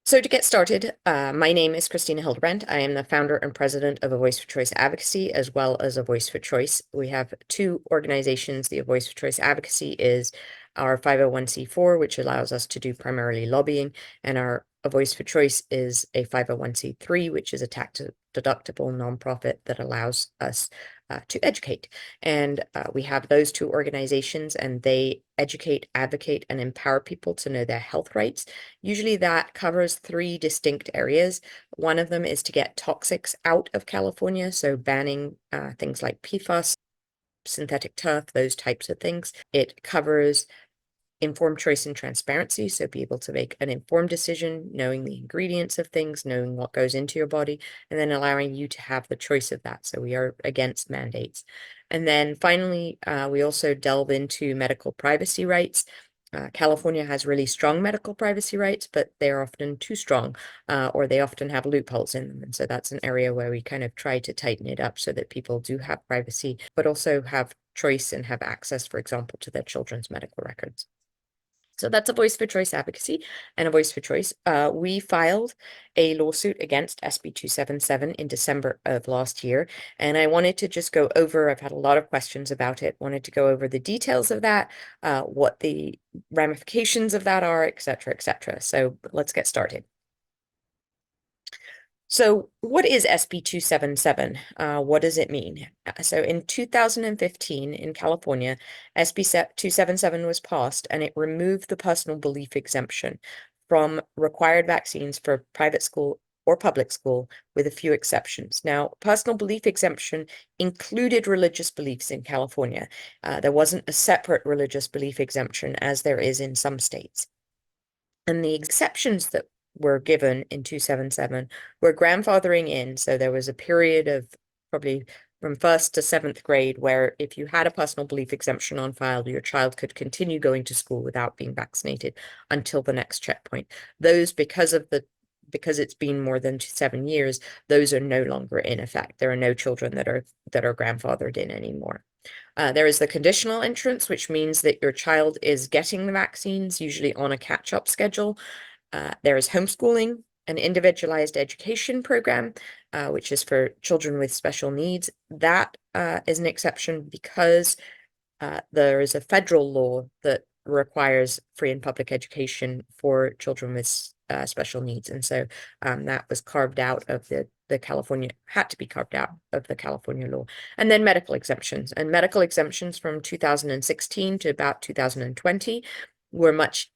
So to get started, my name is Christina Hildebrand. I am the founder and president of A Voice for Choice Advocacy, as well as A Voice for Choice. We have two organizations. The A Voice for Choice Advocacy is our 501c4, which allows us to do primarily lobbying, and our A Voice for Choice is a 501c3, which is a tax-deductible nonprofit that allows us to educate. And we have those two organizations, and they educate, advocate, and empower people to know their health rights. Usually that covers three distinct areas. One of them is to get toxics out of California, so banning things like PFAS, synthetic turf, those types of things. It covers informed choice and transparency, so be able to make an informed decision, knowing the ingredients of things, knowing what goes into your body, and then allowing you to have the choice of that. So we are against mandates. And then finally, we also delve into medical privacy rights. California has really strong medical privacy rights, but they're often too strong, or they often have loopholes in them. And so that's an area where we kind of try to tighten it up so that people do have privacy, but also have choice and have access, for example, to their children's medical records. So that's A Voice for Choice Advocacy and A Voice for Choice. We filed a lawsuit against SB277 in December of last year, and I wanted to just go over, I've had a lot of questions about it, wanted to go over the details of that, what the ramifications of that are, et cetera, et cetera. So let's get started. So what is SB277? What does it mean? So in 2015 in California, SB277 was passed, and it removed the personal belief exemption from required vaccines for private school or public school, with a few exceptions. Now, personal belief exemption included religious beliefs in California. There wasn't a separate religious belief exemption as there is in some states. And the exceptions that were given in 277 were grandfathering in. So there was a period of probably from 1st to 7th grade where if you had a personal belief exemption on file, your child could continue going to school without being vaccinated until the next checkpoint. Those, because it's been more than 7 years, those are no longer in effect. There are no children that are grandfathered in anymore. There is the conditional entrance, which means that your child is getting the vaccines, usually on a catch-up schedule. There is homeschooling, an individualized education program, which is for children with special needs. That is an exception because there is a federal law that requires free and public education for children with special needs. And so that was carved out of the California, had to be carved out of the California law. And then medical exemptions. And medical exemptions from 2016 to about 2020 were much,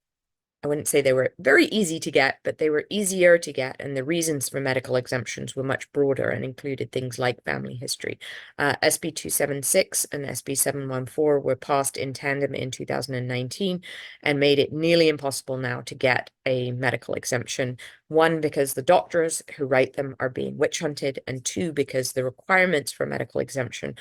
I wouldn't say they were very easy to get, but they were easier to get. And the reasons for medical exemptions were much broader and included things like family history. SB 276 and SB 714 were passed in tandem in 2019 and made it nearly impossible now to get a medical exemption. One, because the doctors who write them are being witch hunted, and two, because the requirements for medical exemption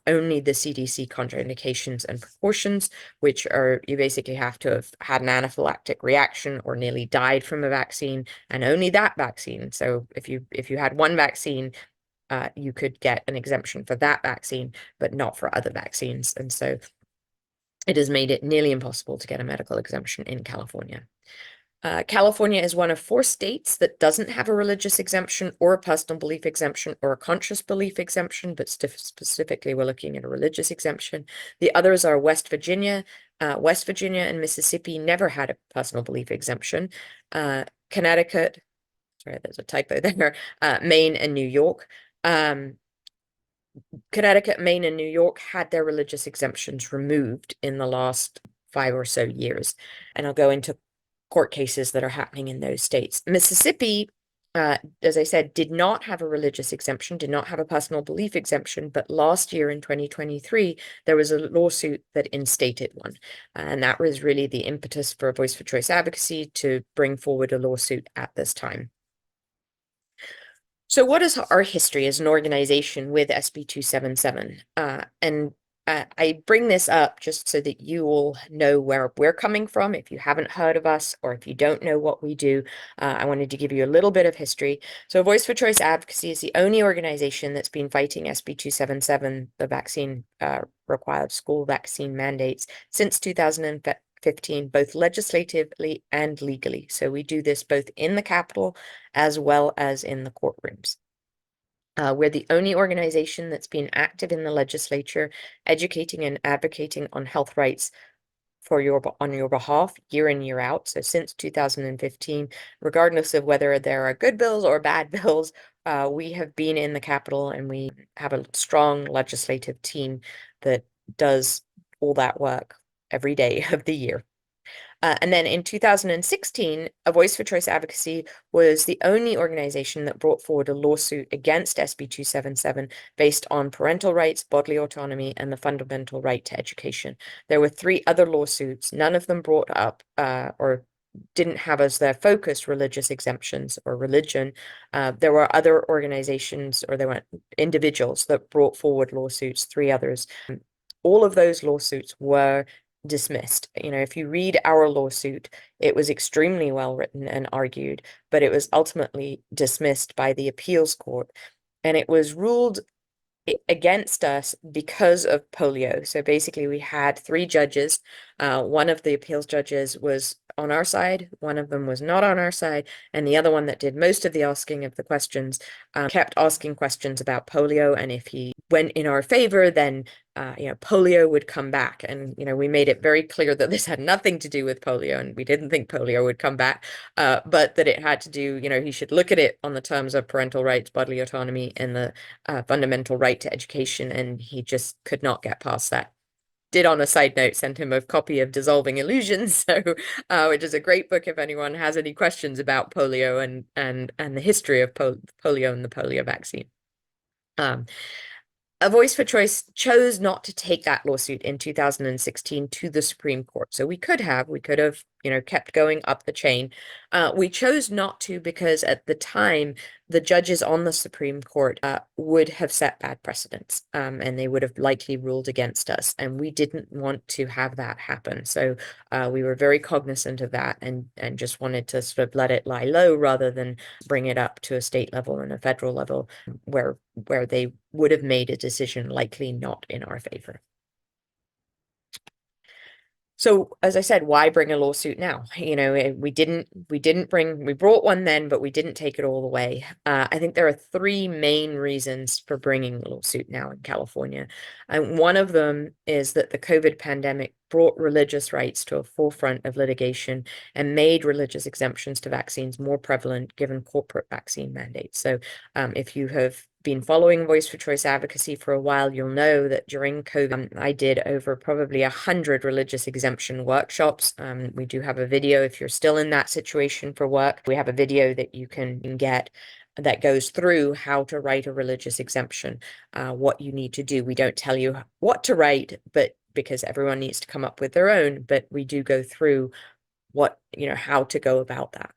only the CDC contraindications and precautions, which are you basically have to have had an anaphylactic reaction or nearly died from a vaccine, and only that vaccine. So if you had one vaccine, you could get an exemption for that vaccine, but not for other vaccines. And so it has made it nearly impossible to get a medical exemption in California. California is one of 4 states that doesn't have a religious exemption or a personal belief exemption or a conscious belief exemption, but specifically we're looking at a religious exemption. The others are West Virginia. West Virginia and Mississippi never had a personal belief exemption. Connecticut, sorry, there's a typo there, Maine and New York. Connecticut, Maine, and New York had their religious exemptions removed in the last 5 or so years. And I'll go into court cases that are happening in those states. Mississippi, as I said, did not have a religious exemption, did not have a personal belief exemption, but last year in 2023, there was a lawsuit that instated one. And that was really the impetus for Voice for Choice Advocacy to bring forward a lawsuit at this time. So what is our history as an organization with SB 277? I bring this up just so that you all know where we're coming from. If you haven't heard of us or if you don't know what we do, I wanted to give you a little bit of history. So Voice for Choice Advocacy is the only organization that's been fighting SB 277, the vaccine required school vaccine mandates, since 2015. 2015, both legislatively and legally. So we do this both in the Capitol as well as in the courtrooms. We're the only organization that's been active in the legislature, educating and advocating on health rights on your behalf year in, year out. So since 2015, regardless of whether there are good bills or bad bills, we have been in the Capitol, and we have a strong legislative team that does all that work every day of the year. And then in 2016, A Voice for Choice Advocacy was the only organization that brought forward a lawsuit against SB277 based on parental rights, bodily autonomy, and the fundamental right to education. There were 3 other lawsuits. None of them brought up or didn't have as their focus religious exemptions or religion. There were other organizations, or there were individuals that brought forward lawsuits, 3 others. All of those lawsuits were dismissed. You know, if you read our lawsuit, it was extremely well written and argued, but it was ultimately dismissed by the appeals court, and it was ruled against us because of polio. So basically we had 3 judges. One of the appeals judges was on our side, one of them was not on our side, and the other one that did most of the asking of the questions kept asking questions about polio, and if he went in our favor, then polio would come back. And we made it very clear that this had nothing to do with polio, and we didn't think polio would come back, but that it had to do, he should look at it on the terms of parental rights, bodily autonomy, and the fundamental right to education, and he just could not get past that. Did, on a side note, send him a copy of Dissolving Illusions, so which is a great book if anyone has any questions about polio and the history of polio and the polio vaccine. A Voice for Choice chose not to take that lawsuit in 2016 to the Supreme Court. So we could have, kept going up the chain. We chose not to because at the time, the judges on the Supreme Court would have set bad precedents, and they would have likely ruled against us. And we didn't want to have that happen. So we were very cognizant of that, and just wanted to sort of let it lie low rather than bring it up to a state level and a federal level where they would have made a decision likely not in our favor. So, as I said, why bring a lawsuit now? We brought one then, but we didn't take it all the way. I think there are 3 main reasons for bringing a lawsuit now in California. And one of them is that the COVID pandemic brought religious rights to a forefront of litigation and made religious exemptions to vaccines more prevalent given corporate vaccine mandates. So if you have been following Voice for Choice advocacy for a while, you'll know that during COVID, I did over probably 100 religious exemption workshops. We do have a video if you're still in that situation for work. We have a video that you can get that goes through how to write a religious exemption, what you need to do. We don't tell you what to write, but because everyone needs to come up with their own, but we do go through how to go about that.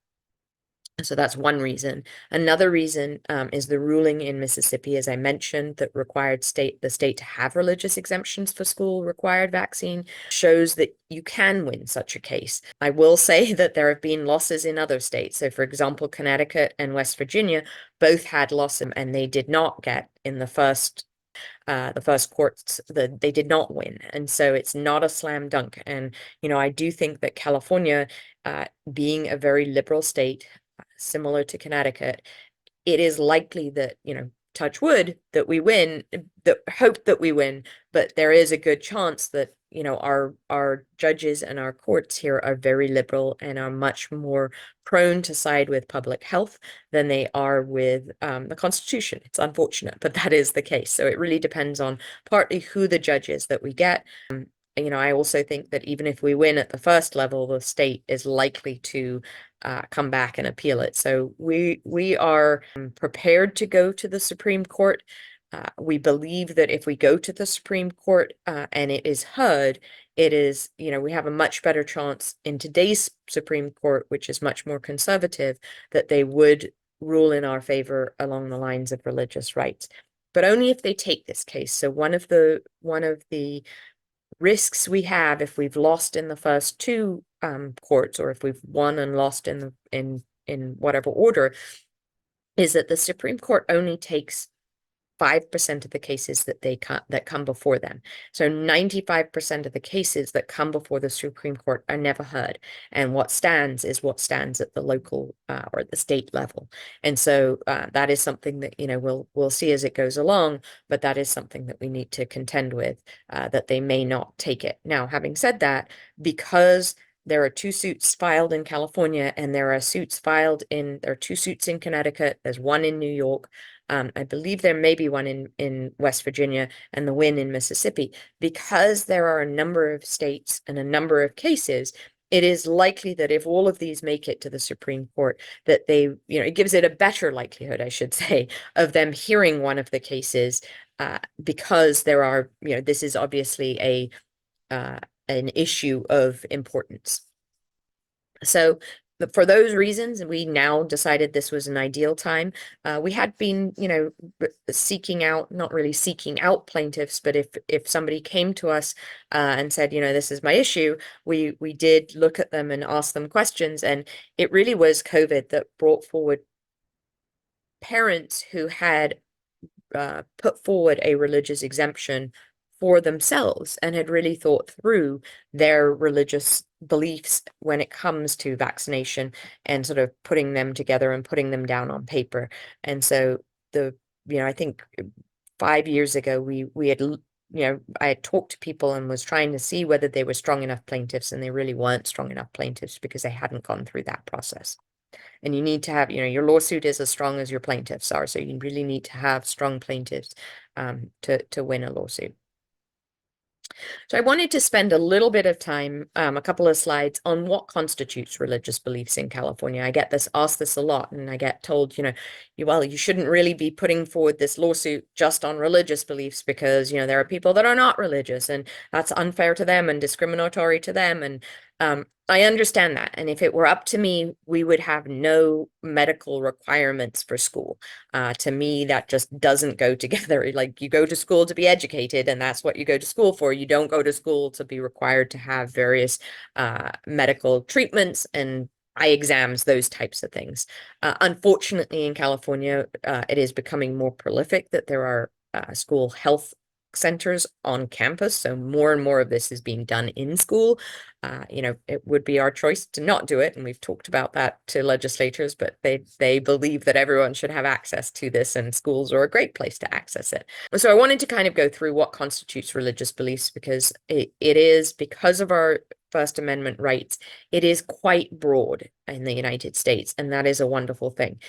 So that's one reason. Another reason is the ruling in Mississippi, as I mentioned, that required the state to have religious exemptions for school required vaccine, shows that you can win such a case. I will say that there have been losses in other states. So for example, Connecticut and West Virginia both had losses, and they did not get in the first courts, they did not win. And so it's not a slam dunk. And, I do think that California, being a very liberal state, similar to Connecticut, it is likely that, touch wood, that we win, hope that we win, but there is a good chance that, our judges and our courts here are very liberal and are much more prone to side with public health than they are with the Constitution. It's unfortunate, but that is the case. So it really depends on partly who the judge is that we get. I also think that even if we win at the first level, the state is likely to come back and appeal it. So we are prepared to go to the Supreme Court. We believe that if we go to the Supreme Court and it is heard, it is, we have a much better chance in today's Supreme Court, which is much more conservative, that they would rule in our favor along the lines of religious rights. But only if they take this case. So one of the risks we have if we've lost in the first 2 courts, or if we've won and lost in whatever order, is that the Supreme Court only takes 5% of the cases that come before them. So 95% of the cases that come before the Supreme Court are never heard. And what stands is what stands at the local or the state level. And so that is something that, we'll see as it goes along, but that is something that we need to contend with, that they may not take it. Now, having said that, because there are two suits filed in California, and there are two suits in Connecticut. There's one in New York. I believe there may be one in West Virginia, and the win in Mississippi. Because there are a number of states and a number of cases, it is likely that if all of these make it to the Supreme Court, that it gives it a better likelihood, I should say, of them hearing one of the cases, because this is obviously an issue of importance. So for those reasons, we now decided this was an ideal time. We had been, not really seeking out plaintiffs, but if somebody came to us and said, this is my issue, we did look at them and ask them questions. And it really was COVID that brought forward parents who had put forward a religious exemption for themselves and had really thought through their religious beliefs when it comes to vaccination, and sort of putting them together and putting them down on paper. And so I think 5 years ago, we had, I had talked to people and was trying to see whether they were strong enough plaintiffs, and they really weren't strong enough plaintiffs because they hadn't gone through that process. And you need to have, your lawsuit is as strong as your plaintiffs are. So you really need to have strong plaintiffs to win a lawsuit. So I wanted to spend a little bit of time, a couple of slides, on what constitutes religious beliefs in California. I get asked this a lot, and I get told, you shouldn't really be putting forward this lawsuit just on religious beliefs because, there are people that are not religious, and that's unfair to them and discriminatory to them. And I understand that. And if it were up to me, we would have no medical requirements for school. To me, that just doesn't go together. Like, you go to school to be educated, and that's what you go to school for. You don't go to school to be required to have various medical treatments and eye exams, those types of things. Unfortunately, in California, it is becoming more prolific that there are school health centers on campus. So more and more of this is being done in school. It would be our choice to not do it. And we've talked about that to legislators, but they believe that everyone should have access to this, and schools are a great place to access it. So I wanted to kind of go through what constitutes religious beliefs, because it is, because of our First Amendment rights, it is quite broad in the United States, and that is a wonderful thing.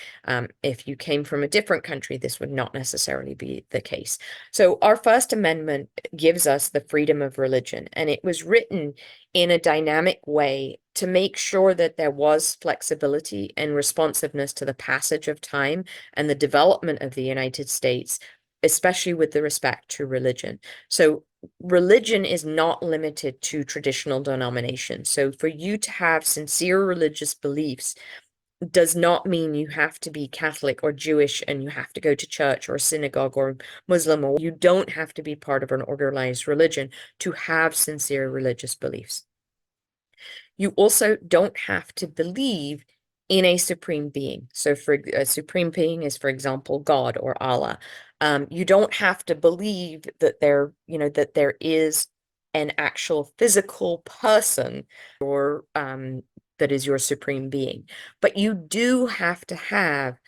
If you came from a different country, this would not necessarily be the case. So our First Amendment gives us the freedom of religion, and it was written in a dynamic way to make sure that there was flexibility and responsiveness to the passage of time and the development of the United States, especially with the respect to religion. So religion is not limited to traditional denominations. So for you to have sincere religious beliefs does not mean you have to be Catholic or Jewish and you have to go to church or synagogue or Muslim, or you don't have to be part of an organized religion to have sincere religious beliefs. You also don't have to believe in a supreme being. So for a supreme being is, for example, God or Allah. You don't have to believe that there is an actual physical person or that is your supreme being. But you do have to have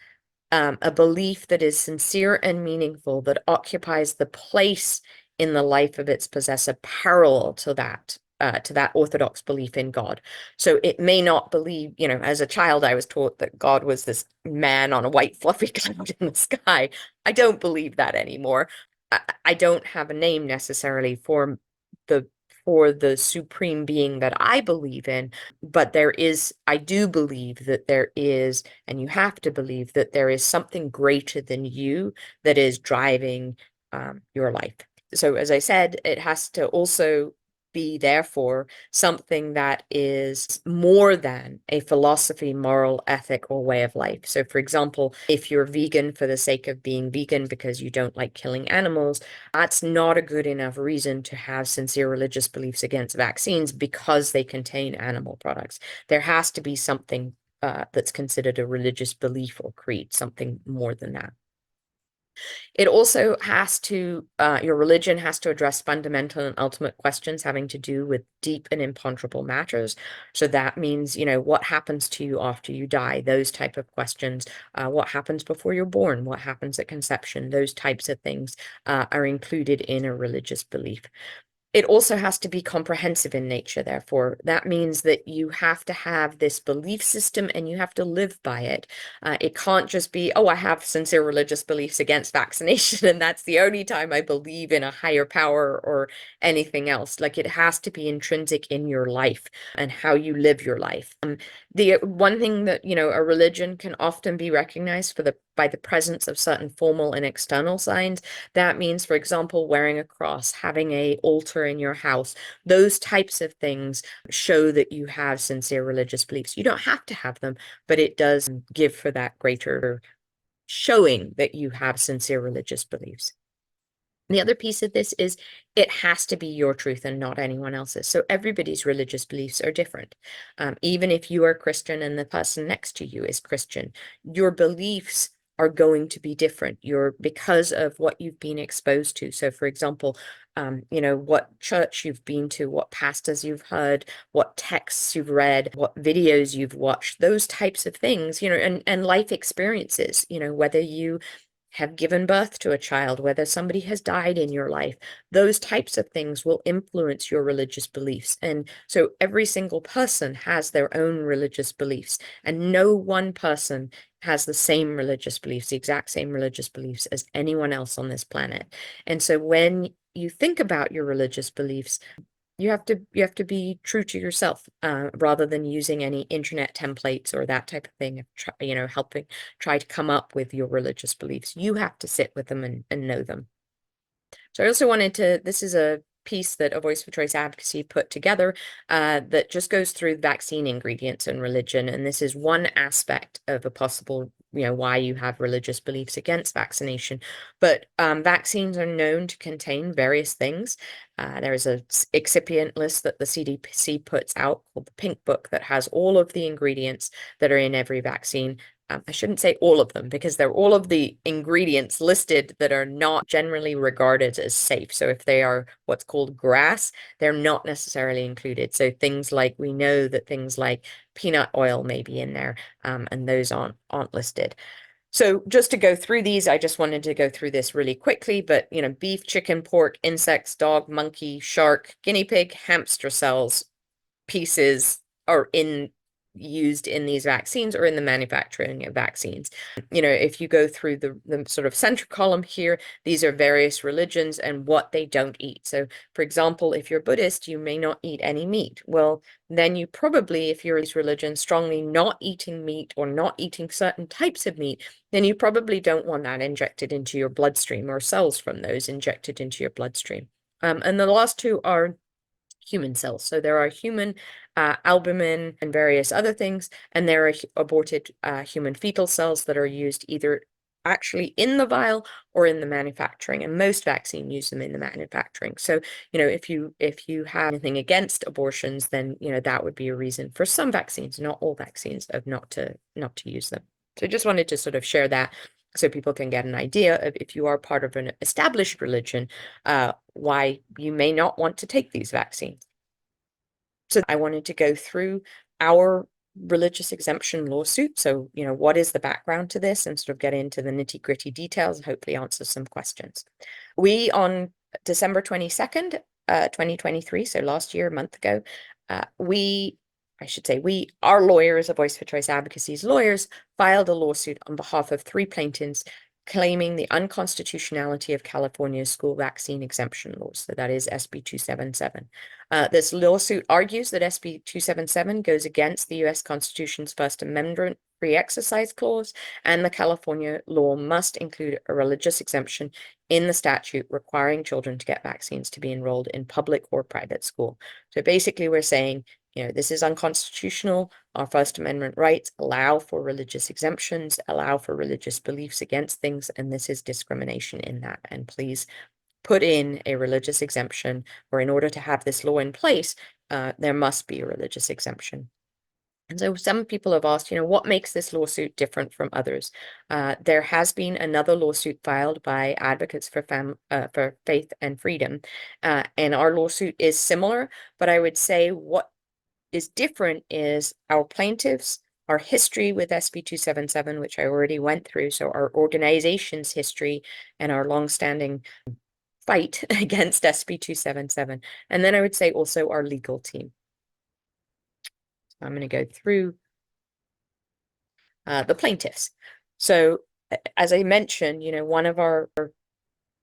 a belief that is sincere and meaningful, that occupies the place in the life of its possessor parallel to that orthodox belief in God. So it may not believe, as a child, I was taught that God was this man on a white fluffy cloud in the sky. I don't believe that anymore. I don't have a name necessarily for the supreme being that I believe in, but I do believe that there is, and you have to believe that there is something greater than you that is driving your life. So as I said, it has to also be, therefore, something that is more than a philosophy, moral, ethic, or way of life. So, for example, if you're vegan for the sake of being vegan because you don't like killing animals, that's not a good enough reason to have sincere religious beliefs against vaccines because they contain animal products. There has to be something that's considered a religious belief or creed, something more than that. It also has to, your religion has to address fundamental and ultimate questions having to do with deep and imponderable matters. So that means, what happens to you after you die, those type of questions, what happens before you're born, what happens at conception, those types of things are included in a religious belief. It also has to be comprehensive in nature, therefore. That means that you have to have this belief system and you have to live by it. It can't just be, oh, I have sincere religious beliefs against vaccination, and that's the only time I believe in a higher power or anything else. Like, it has to be intrinsic in your life and how you live your life. The one thing that, a religion can often be recognized by the presence of certain formal and external signs. That means, for example, wearing a cross, having an altar in your house. Those types of things show that you have sincere religious beliefs. You don't have to have them, but it does give for that greater showing that you have sincere religious beliefs. The other piece of this is it has to be your truth and not anyone else's. So everybody's religious beliefs are different. Even if you are Christian and the person next to you is Christian, your beliefs are going to be different. Because of what you've been exposed to. So, for example, what church you've been to, what pastors you've heard, what texts you've read, what videos you've watched, those types of things, and life experiences, whether you have given birth to a child, whether somebody has died in your life, those types of things will influence your religious beliefs. And so every single person has their own religious beliefs, and no one person has the same religious beliefs, the exact same religious beliefs as anyone else on this planet. And so when you think about your religious beliefs, you have to be true to yourself, rather than using any internet templates or that type of thing. Helping try to come up with your religious beliefs. You have to sit with them and know them. So I also wanted to, this is a piece that A Voice for Choice Advocacy put together that just goes through vaccine ingredients and religion. And this is one aspect of a possible, why you have religious beliefs against vaccination. But vaccines are known to contain various things. There's a excipient list that the CDC puts out called the Pink Book that has all of the ingredients that are in every vaccine. I shouldn't say all of them, because they're all of the ingredients listed that are not generally regarded as safe. So if they are what's called GRAS, they're not necessarily included. So we know that things like peanut oil may be in there, and those aren't listed. So just to go through these, I just wanted to go through this really quickly, but beef, chicken, pork, insects, dog, monkey, shark, guinea pig, hamster cells, pieces are used in these vaccines or in the manufacturing of vaccines. If you go through the sort of center column here, these are various religions and what they don't eat. So, for example, if you're Buddhist, you may not eat any meat. Well, then you probably, if you're these religions strongly not eating meat or not eating certain types of meat, then you probably don't want that injected into your bloodstream or cells from those injected into your bloodstream. And the last two are human cells. So there are human albumin and various other things, and there are aborted human fetal cells that are used either actually in the vial or in the manufacturing, and most vaccine use them in the manufacturing. So if you have anything against abortions, then that would be a reason for some vaccines, not all vaccines, of not to use them. So I just wanted to sort of share that so people can get an idea of, if you are part of an established religion, why you may not want to take these vaccines. So I wanted to go through our religious exemption lawsuit. So, what is the background to this, and sort of get into the nitty-gritty details and hopefully answer some questions. We, on December 22nd, 2023, so last year, a month ago, our lawyers, A Voice for Choice Advocacy's lawyers, filed a lawsuit on behalf of 3 plaintiffs claiming the unconstitutionality of California's school vaccine exemption laws. So that is SB277. This lawsuit argues that SB277 goes against the U.S. Constitution's First Amendment free exercise clause, and the California law must include a religious exemption in the statute requiring children to get vaccines to be enrolled in public or private school. So basically, we're saying, this is unconstitutional. Our First Amendment rights allow for religious exemptions, allow for religious beliefs against things, and this is discrimination in that. And please put in a religious exemption, or in order to have this law in place, there must be a religious exemption. And so some people have asked, what makes this lawsuit different from others? There has been another lawsuit filed by advocates for faith and freedom, and our lawsuit is similar, but I would say what is different is our plaintiffs, our history with SB277, which I already went through, so our organization's history and our longstanding fight against SB277, and then I would say also our legal team. So I'm going to go through the plaintiffs. So as I mentioned, one of our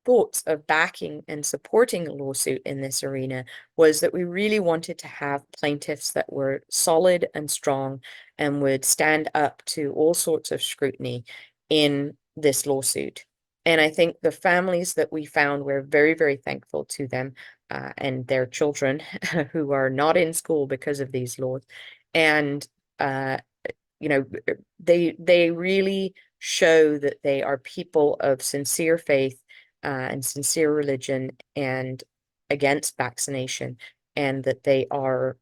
thoughts of backing and supporting a lawsuit in this arena was that we really wanted to have plaintiffs that were solid and strong and would stand up to all sorts of scrutiny in this lawsuit. And I think the families that we found, we're very, very thankful to them and their children who are not in school because of these laws. And they really show that they are people of sincere faith and sincere religion and against vaccination, and that they all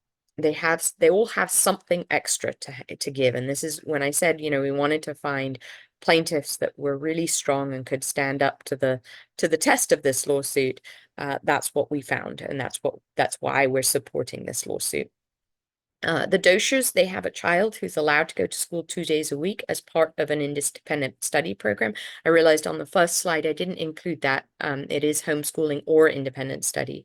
have something extra to give. And this is when I said, we wanted to find plaintiffs that were really strong and could stand up to the test of this lawsuit. That's what we found, and that's why we're supporting this lawsuit. The Doshers, they have a child who's allowed to go to school 2 days a week as part of an independent study program. I realized on the first slide I didn't include that. It is homeschooling or independent study.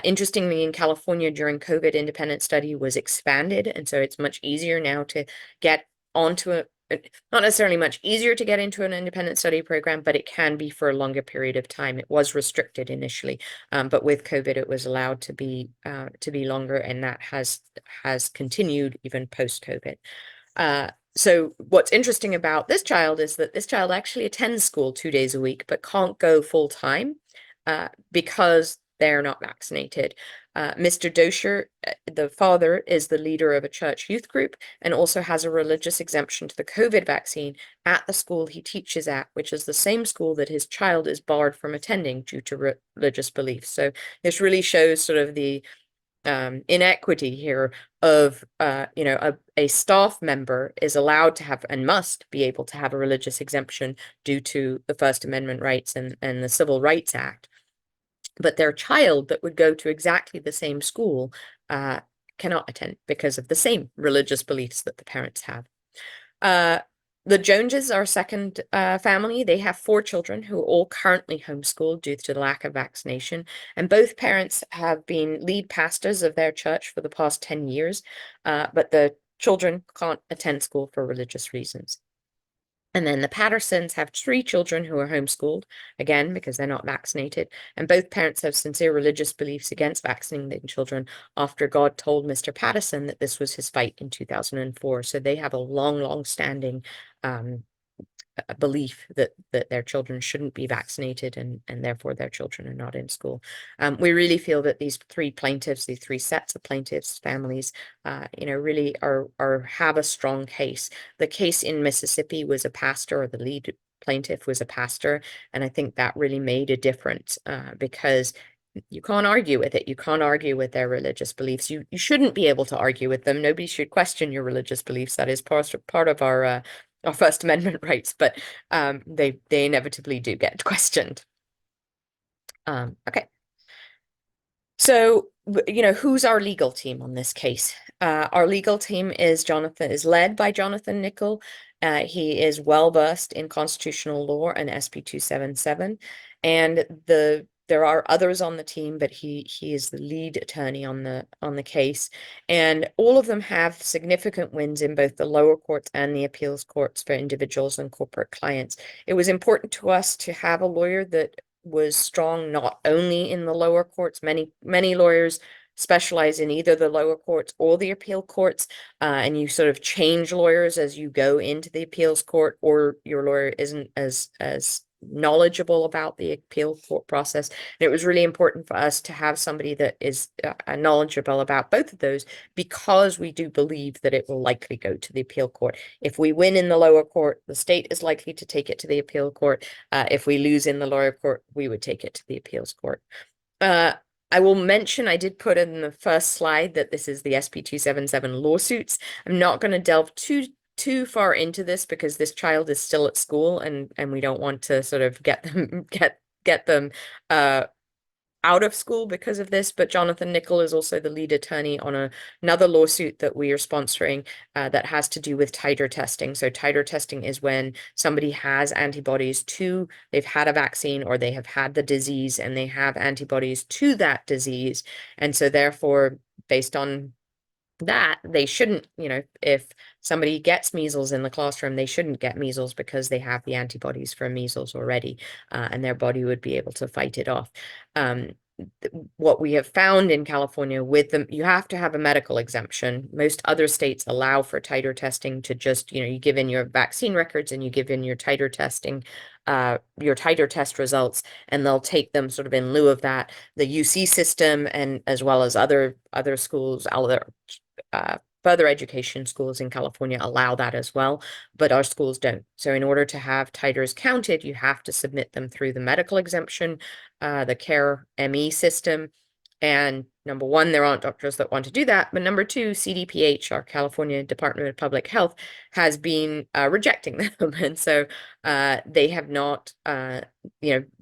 Interestingly, in California during COVID, independent study was expanded, and so it's much easier now to get onto not necessarily much easier to get into an independent study program, but it can be for a longer period of time. It was restricted initially, but with COVID, it was allowed to be longer, and that has continued even post-COVID. So what's interesting about this child is that this child actually attends school 2 days a week, but can't go full time because they're not vaccinated. Mr. Dosher, the father, is the leader of a church youth group and also has a religious exemption to the COVID vaccine at the school he teaches at, which is the same school that his child is barred from attending due to religious beliefs. So this really shows sort of the inequity here of, a staff member is allowed to have and must be able to have a religious exemption due to the First Amendment rights and the Civil Rights Act. But their child that would go to exactly the same school cannot attend because of the same religious beliefs that the parents have. The Joneses are a second family. They have 4 children who are all currently homeschooled due to the lack of vaccination. And both parents have been lead pastors of their church for the past 10 years, but the children can't attend school for religious reasons. And then the Pattersons have 3 children who are homeschooled, again, because they're not vaccinated. And both parents have sincere religious beliefs against vaccinating children after God told Mr. Patterson that this was his fight in 2004. So they have a long standing belief that their children shouldn't be vaccinated, and therefore their children are not in school. We really feel that these 3 plaintiffs, these 3 sets of plaintiffs, families, really have a strong case. The case in Mississippi was a pastor, or the lead plaintiff was a pastor, and I think that really made a difference because you can't argue with it. You can't argue with their religious beliefs. You shouldn't be able to argue with them. Nobody should question your religious beliefs. That is part of our First Amendment rights, but they inevitably do get questioned. Okay. So, who's our legal team on this case? Our legal team is led by Jonathan Nickel. He is well versed in constitutional law and SB277, and there are others on the team, but he is the lead attorney on the case, and all of them have significant wins in both the lower courts and the appeals courts for individuals and corporate clients. It was important to us to have a lawyer that was strong not only in the lower courts. Many lawyers specialize in either the lower courts or the appeal courts, and you sort of change lawyers as you go into the appeals court, or your lawyer isn't as knowledgeable about the appeal court process. And it was really important for us to have somebody that is knowledgeable about both of those, because we do believe that it will likely go to the appeal court. If we win in the lower court, the state is likely to take it to the appeal court. If we lose in the lower court, we would take it to the appeals court. I will mention I did put in the first slide that this is the SB277 lawsuits. I'm not going to delve too far into this because this child is still at school and we don't want to sort of get them get them out of school because of this, but Jonathan Nickel is also the lead attorney on another lawsuit that we are sponsoring that has to do with titer testing. So titer testing is when somebody has antibodies to, they've had a vaccine or they have had the disease and they have antibodies to that disease. And so therefore, based on that, they shouldn't, if somebody gets measles in the classroom, they shouldn't get measles because they have the antibodies for measles already, and their body would be able to fight it off. What we have found in California with them, you have to have a medical exemption. Most other states allow for titer testing to just, you give in your vaccine records and you give in your titer testing, your titer test results, and they'll take them sort of in lieu of that. The UC system and as well as other schools, further education schools in California allow that as well, but our schools don't. So in order to have titers counted, you have to submit them through the medical exemption, the CARE ME system. And number one, there aren't doctors that want to do that. But number two, CDPH, our California Department of Public Health, has been rejecting them. And so they have not,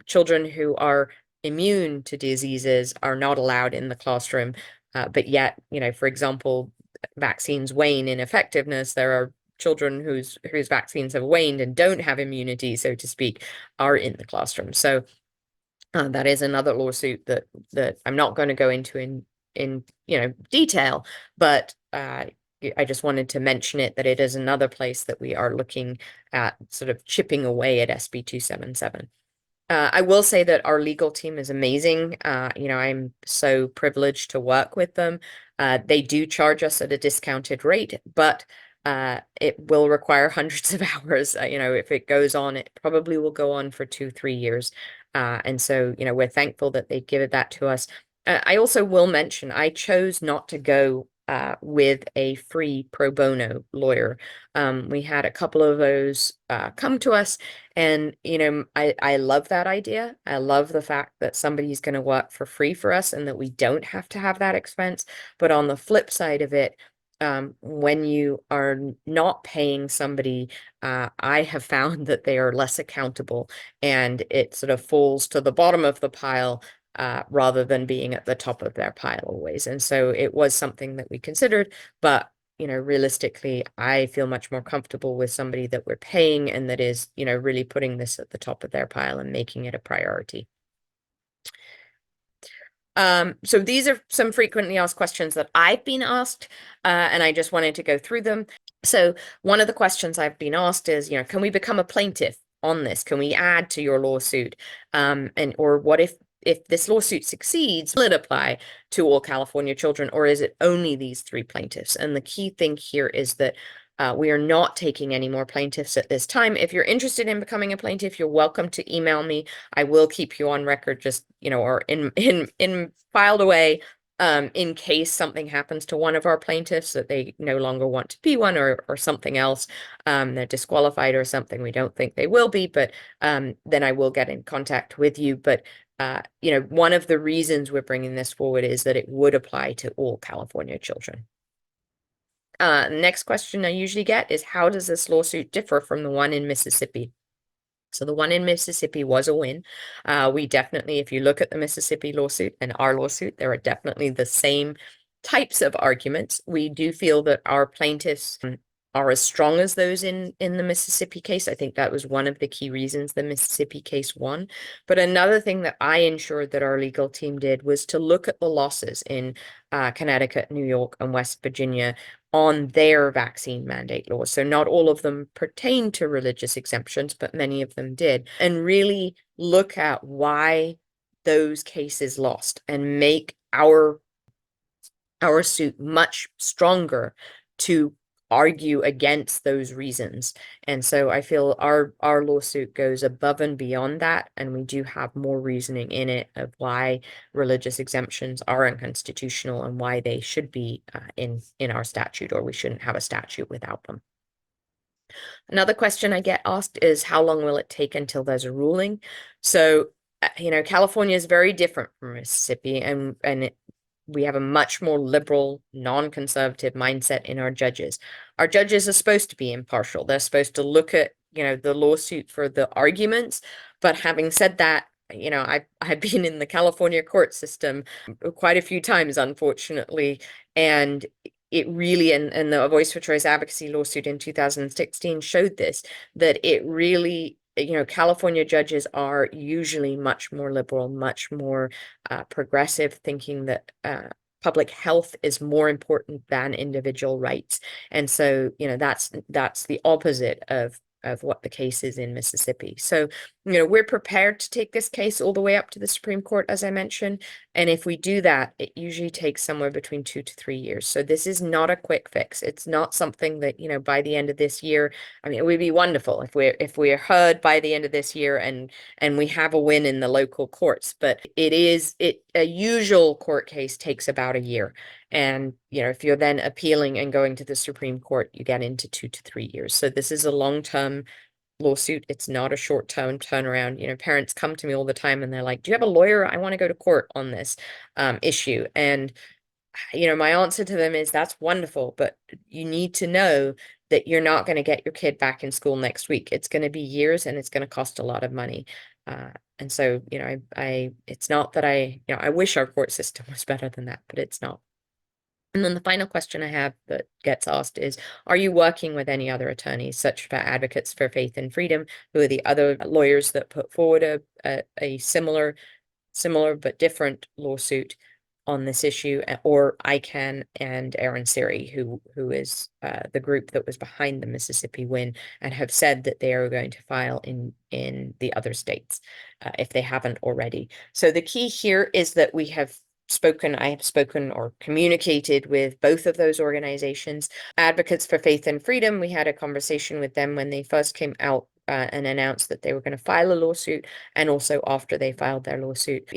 children who are immune to diseases are not allowed in the classroom. But yet, for example, vaccines wane in effectiveness. There are children whose vaccines have waned and don't have immunity, so to speak, are in the classroom. So that is another lawsuit that I'm not going to go into in detail, but I just wanted to mention it, that it is another place that we are looking at sort of chipping away at SB 277. I will say that our legal team is amazing. I'm so privileged to work with them. They do charge us at a discounted rate, but it will require hundreds of hours. If it goes on, it probably will go on for 2-3 years. And so, we're thankful that they give that to us. I also will mention, I chose not to go with a free pro bono lawyer. We had a couple of those come to us, and I love that idea. I love the fact that somebody's going to work for free for us and that we don't have to have that expense. But on the flip side of it, when you are not paying somebody, I have found that they are less accountable and it sort of falls to the bottom of the pile rather than being at the top of their pile always. And so it was something that we considered, but realistically, I feel much more comfortable with somebody that we're paying and that is, really putting this at the top of their pile and making it a priority. So these are some frequently asked questions that I've been asked, and I just wanted to go through them. So one of the questions I've been asked is, can we become a plaintiff on this? Can we add to your lawsuit? Or what if this lawsuit succeeds, will it apply to all California children, or is it only these 3 plaintiffs? And the key thing here is that we are not taking any more plaintiffs at this time. If you're interested in becoming a plaintiff, you're welcome to email me. I will keep you on record, just, or in filed away, in case something happens to one of our plaintiffs that they no longer want to be one or something else, they're disqualified or something. We don't think they will be, but then I will get in contact with you. But one of the reasons we're bringing this forward is that it would apply to all California children. Next question I usually get is, how does this lawsuit differ from the one in Mississippi? So the one in Mississippi was a win. We definitely, if you look at the Mississippi lawsuit and our lawsuit, there are definitely the same types of arguments. We do feel that our plaintiffs are as strong as those in the Mississippi case. I think that was one of the key reasons the Mississippi case won. But another thing that I ensured that our legal team did was to look at the losses in Connecticut, New York, and West Virginia on their vaccine mandate laws. So not all of them pertain to religious exemptions, but many of them did. And really look at why those cases lost and make our suit much stronger to argue against those reasons. And so I feel our lawsuit goes above and beyond that, and we do have more reasoning in it of why religious exemptions are unconstitutional and why they should be in our statute, or we shouldn't have a statute without them. Another question I get asked is, how long will it take until there's a ruling? So California is very different from Mississippi, and we have a much more liberal, non-conservative mindset in our judges. Our judges are supposed to be impartial. They're supposed to look at, the lawsuit for the arguments. But having said that, I've been in the California court system quite a few times, unfortunately, and it really, and the Voice for Choice advocacy lawsuit in 2016 showed this, that it really, California judges are usually much more liberal, much more progressive, thinking that public health is more important than individual rights. And so, that's the opposite of what the case is in Mississippi. So, we're prepared to take this case all the way up to the Supreme Court, as I mentioned. And if we do that, it usually takes somewhere between 2 to 3 years. So this is not a quick fix. It's not something that, by the end of this year, I mean, it would be wonderful if we're heard by the end of this year and we have a win in the local courts. But a usual court case takes about a year. And, if you're then appealing and going to the Supreme Court, you get into 2 to 3 years. So this is a long-term lawsuit. It's not a short-term turnaround. Parents come to me all the time and they're like, do you have a lawyer? I want to go to court on this issue. And, my answer to them is that's wonderful, but you need to know that you're not going to get your kid back in school next week. It's going to be years and it's going to cost a lot of money. And so, it's not that I wish our court system was better than that, but it's not. And then the final question I have that gets asked is, are you working with any other attorneys, such as Advocates for Faith and Freedom, who are the other lawyers that put forward a similar but different lawsuit on this issue, or ICANN and Aaron Siri, who is the group that was behind the Mississippi win, and have said that they are going to file in the other states if they haven't already. So the key here is that I have spoken or communicated with both of those organizations. Advocates for Faith and Freedom, we had a conversation with them when they first came out and announced that they were going to file a lawsuit, and also after they filed their lawsuit.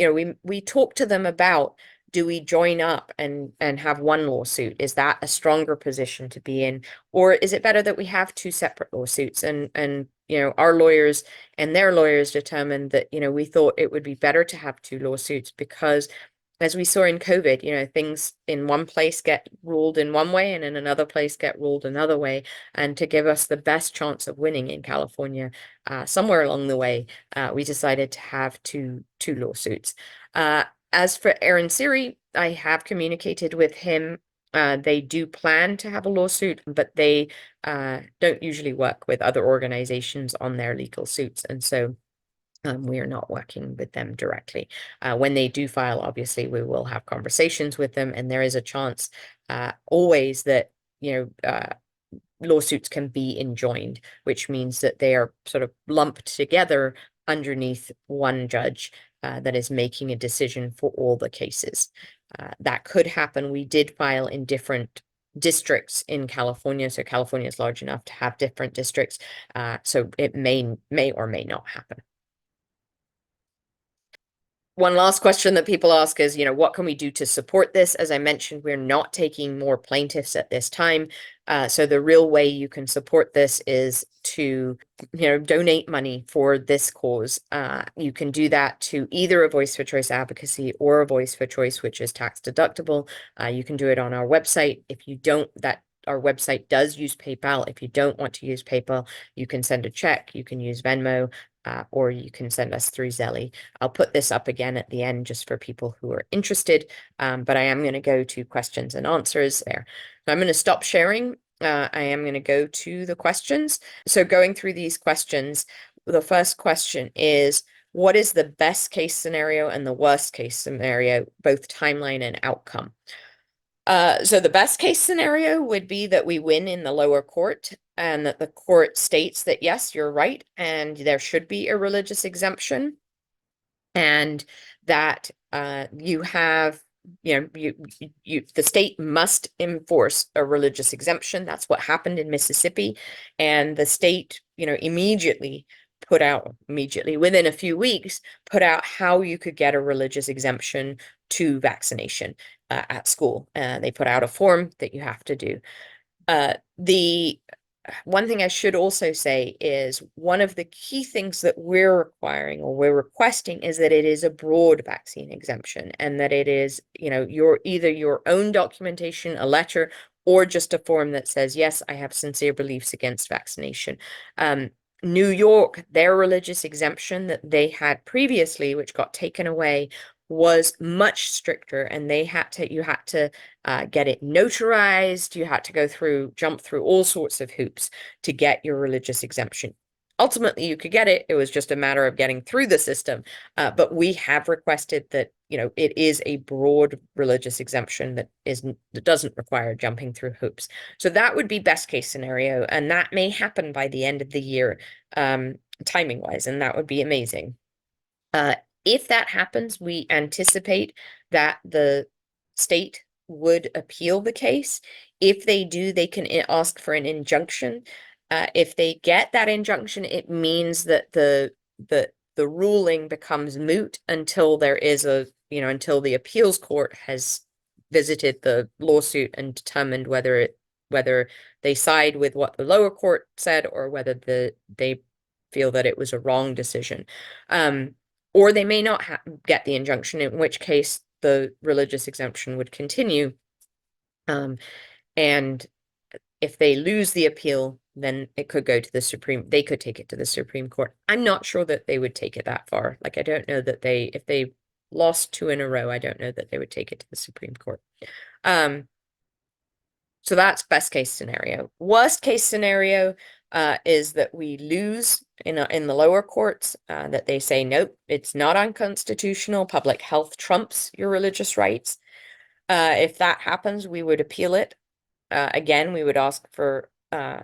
We talked to them about, do we join up and have one lawsuit? Is that a stronger position to be in? Or is it better that we have two separate lawsuits? And our lawyers and their lawyers determined that, we thought it would be better to have two lawsuits because, as we saw in COVID, things in one place get ruled in one way and in another place get ruled another way. And to give us the best chance of winning in California, somewhere along the way, we decided to have two lawsuits. As for Aaron Siri, I have communicated with him. They do plan to have a lawsuit, but they don't usually work with other organizations on their legal suits. And so we are not working with them directly. When they do file, obviously, we will have conversations with them, and there is a chance always that, lawsuits can be enjoined, which means that they are sort of lumped together underneath one judge that is making a decision for all the cases. That could happen. We did file in different districts in California, so California is large enough to have different districts, so it may or may not happen. One last question that people ask is, what can we do to support this? As I mentioned, we're not taking more plaintiffs at this time. So the real way you can support this is to, donate money for this cause. You can do that to either a Voice for Choice advocacy or a Voice for Choice, which is tax deductible. You can do it on our website. If you don't, our website does use PayPal. If you don't want to use PayPal, you can send a check, you can use Venmo, or you can send us through Zelly. I'll put this up again at the end just for people who are interested, but I am going to go to questions and answers there. So I'm going to stop sharing. I am going to go to the questions. So going through these questions, the first question is, what is the best case scenario and the worst case scenario, both timeline and outcome? So the best case scenario would be that we win in the lower court and that the court states that, yes, you're right, and there should be a religious exemption, and that you have, the state must enforce a religious exemption. That's what happened in Mississippi, and the state, immediately within a few weeks, put out how you could get a religious exemption to vaccination at school. They put out a form that you have to do. The one thing I should also say is one of the key things that we're requiring or we're requesting is that it is a broad vaccine exemption, and that it is, either your own documentation, a letter, or just a form that says, yes, I have sincere beliefs against vaccination. New York, their religious exemption that they had previously, which got taken away, was much stricter, and you had to get it notarized. You had to jump through all sorts of hoops to get your religious exemption. Ultimately, you could get it. It was just a matter of getting through the system. But we have requested that, it is a broad religious exemption that doesn't require jumping through hoops. So that would be best case scenario, and that may happen by the end of the year, timing wise, and that would be amazing. If that happens, we anticipate that the state would appeal the case. If they do, they can ask for an injunction. If they get that injunction, it means that the ruling becomes moot until there is until the appeals court has visited the lawsuit and determined whether they side with what the lower court said or whether they feel that it was a wrong decision. Or they may not get the injunction, in which case the religious exemption would continue. And if they lose the appeal, then it could go to they could take it to the Supreme Court. I'm not sure that they would take it that far. Like, I don't know that if they lost 2 in a row, I don't know that they would take it to the Supreme Court. So that's best case scenario. Worst case scenario is that we lose in the lower courts, that they say, nope, it's not unconstitutional. Public health trumps your religious rights. If that happens, we would appeal it. Again, we would ask for, I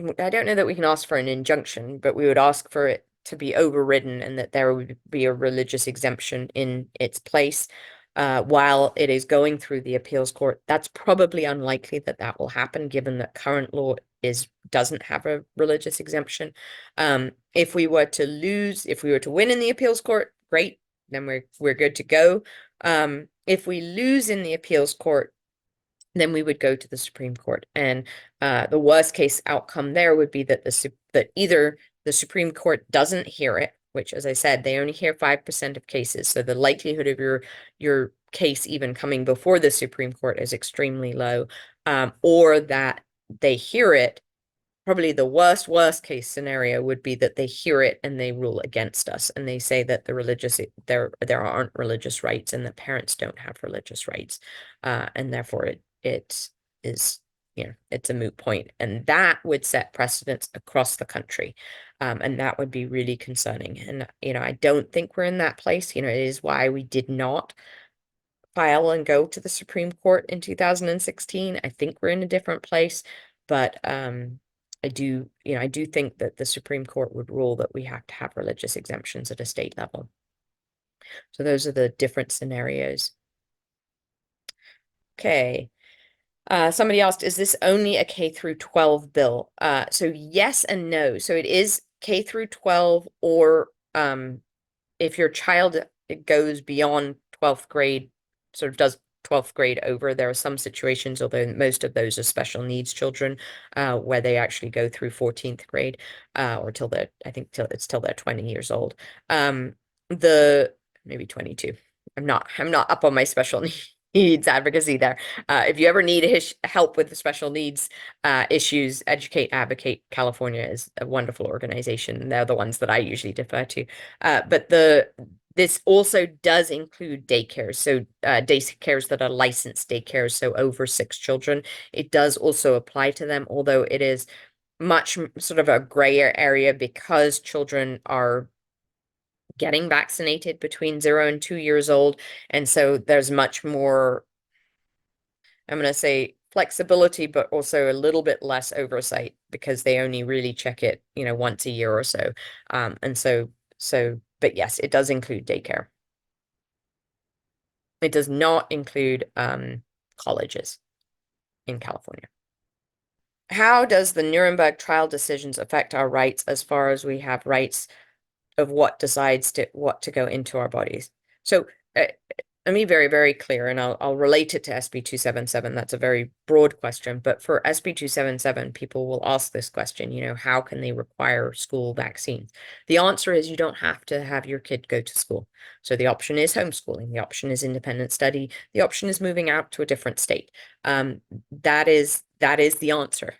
don't know that we can ask for an injunction, but we would ask for it to be overridden and that there would be a religious exemption in its place while it is going through the appeals court. That's probably unlikely that will happen, given that current law doesn't have a religious exemption. If we were to win in the appeals court, great, then we're good to go. If we lose in the appeals court, then we would go to the Supreme Court. And the worst case outcome there would be that either the Supreme Court doesn't hear it, which, as I said, they only hear 5% of cases. So the likelihood of your case even coming before the Supreme Court is extremely low, or that they hear it. Probably the worst case scenario would be that they hear it and they rule against us, and they say that there aren't religious rights and that parents don't have religious rights, and therefore it's a moot point, and that would set precedents across the country, and that would be really concerning. And I don't think we're in that place. It is why we did not file and go to the Supreme Court in 2016. I think we're in a different place, but I do think that the Supreme Court would rule that we have to have religious exemptions at a state level. So those are the different scenarios. Okay. Somebody asked, is this only a K through 12 bill? So yes and no. So it is K through 12, or if your child goes beyond 12th grade, sort of does 12th grade over, there are some situations, although most of those are special needs children, where they actually go through 14th grade, or till they're 20 years old. Maybe 22. I'm not up on my special needs advocacy there. If you ever need help with the special needs issues, Educate Advocate California is a wonderful organization. They're the ones that I usually defer to. But this also does include daycares. So daycares that are licensed daycares, so over 6 children. It does also apply to them, although it is much sort of a grayer area because children are getting vaccinated between 0 and 2 years old. And so there's much more, I'm going to say, flexibility, but also a little bit less oversight because they only really check it, once a year or so. But yes, it does include daycare. It does not include colleges in California. How does the Nuremberg trial decisions affect our rights as far as we have rights of what decides what to go into our bodies? So let me be very, very clear, and I'll relate it to SB277. That's a very broad question, but for SB277, people will ask this question, how can they require school vaccines? The answer is you don't have to have your kid go to school. So the option is homeschooling, the option is independent study, the option is moving out to a different state. That is the answer.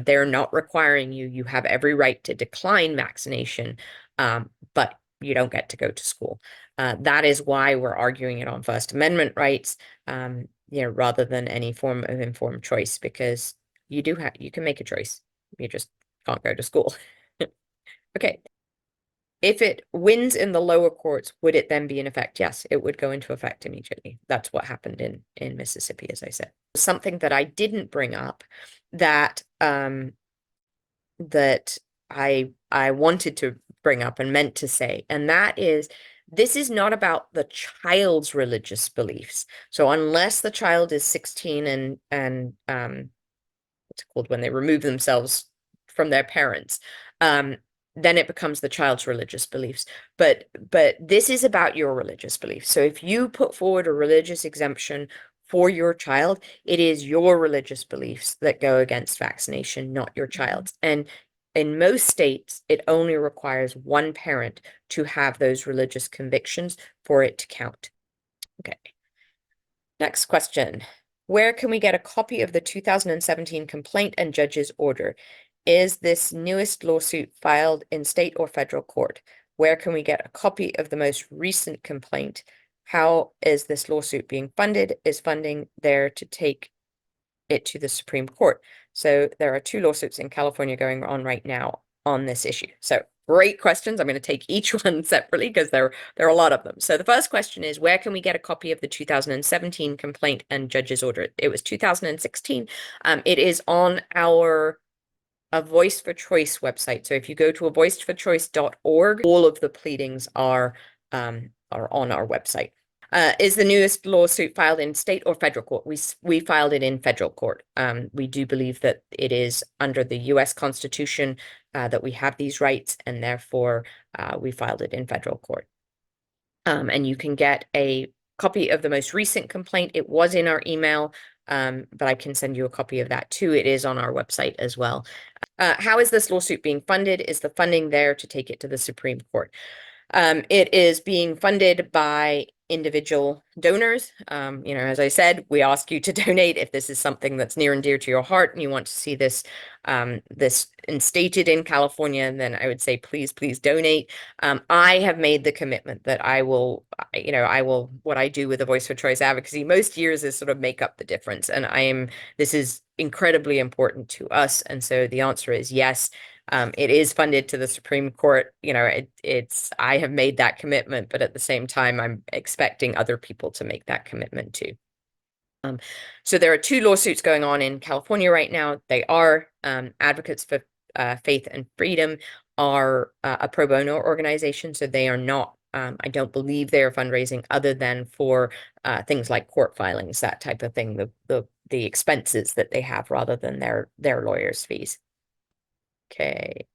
They're not requiring you. You have every right to decline vaccination, but you don't get to go to school. That is why we're arguing it on First Amendment rights, rather than any form of informed choice, because you can make a choice. You just can't go to school. Okay. If it wins in the lower courts, would it then be in effect? Yes, it would go into effect immediately. That's what happened in Mississippi, as I said. Something that I didn't bring up that that I wanted to bring up and meant to say, and that is, this is not about the child's religious beliefs. So unless the child is 16 and what's it called when they remove themselves from their parents, then it becomes the child's religious beliefs. But this is about your religious beliefs. So if you put forward a religious exemption for your child, it is your religious beliefs that go against vaccination, not your child's. And in most states, it only requires one parent to have those religious convictions for it to count. Okay. Next question. Where can we get a copy of the 2017 complaint and judge's order? Is this newest lawsuit filed in state or federal court? Where can we get a copy of the most recent complaint? How is this lawsuit being funded? Is funding there to take it to the Supreme Court? So there are 2 lawsuits in California going on right now on this issue. So great questions. I'm going to take each one separately because there are a lot of them. So the first question is, where can we get a copy of the 2017 complaint and judge's order? It was 2016. It is on a Voice for Choice website. So if you go to a voiceforchoice.org, all of the pleadings are on our website. Is the newest lawsuit filed in state or federal court? We filed it in federal court. We do believe that it is under the U.S. Constitution that we have these rights, and therefore we filed it in federal court. And you can get a copy of the most recent complaint. It was in our email, but I can send you a copy of that too. It is on our website as well. How is this lawsuit being funded? Is the funding there to take it to the Supreme Court? It is being funded by individual donors. As I said, we ask you to donate if this is something that's near and dear to your heart and you want to see this instated in California, then I would say please donate. I have made the commitment that I will, what I do with the Voice for Choice advocacy most years is sort of make up the difference. And this is incredibly important to us. And so the answer is yes. It is funded to the Supreme Court. I have made that commitment, but at the same time, I'm expecting other people to make that commitment too. So there are 2 lawsuits going on in California right now. They are Advocates for Faith and Freedom are a pro bono organization, so they are not. I don't believe they are fundraising other than for things like court filings, that type of thing, the expenses that they have rather than their lawyers' fees. Okay.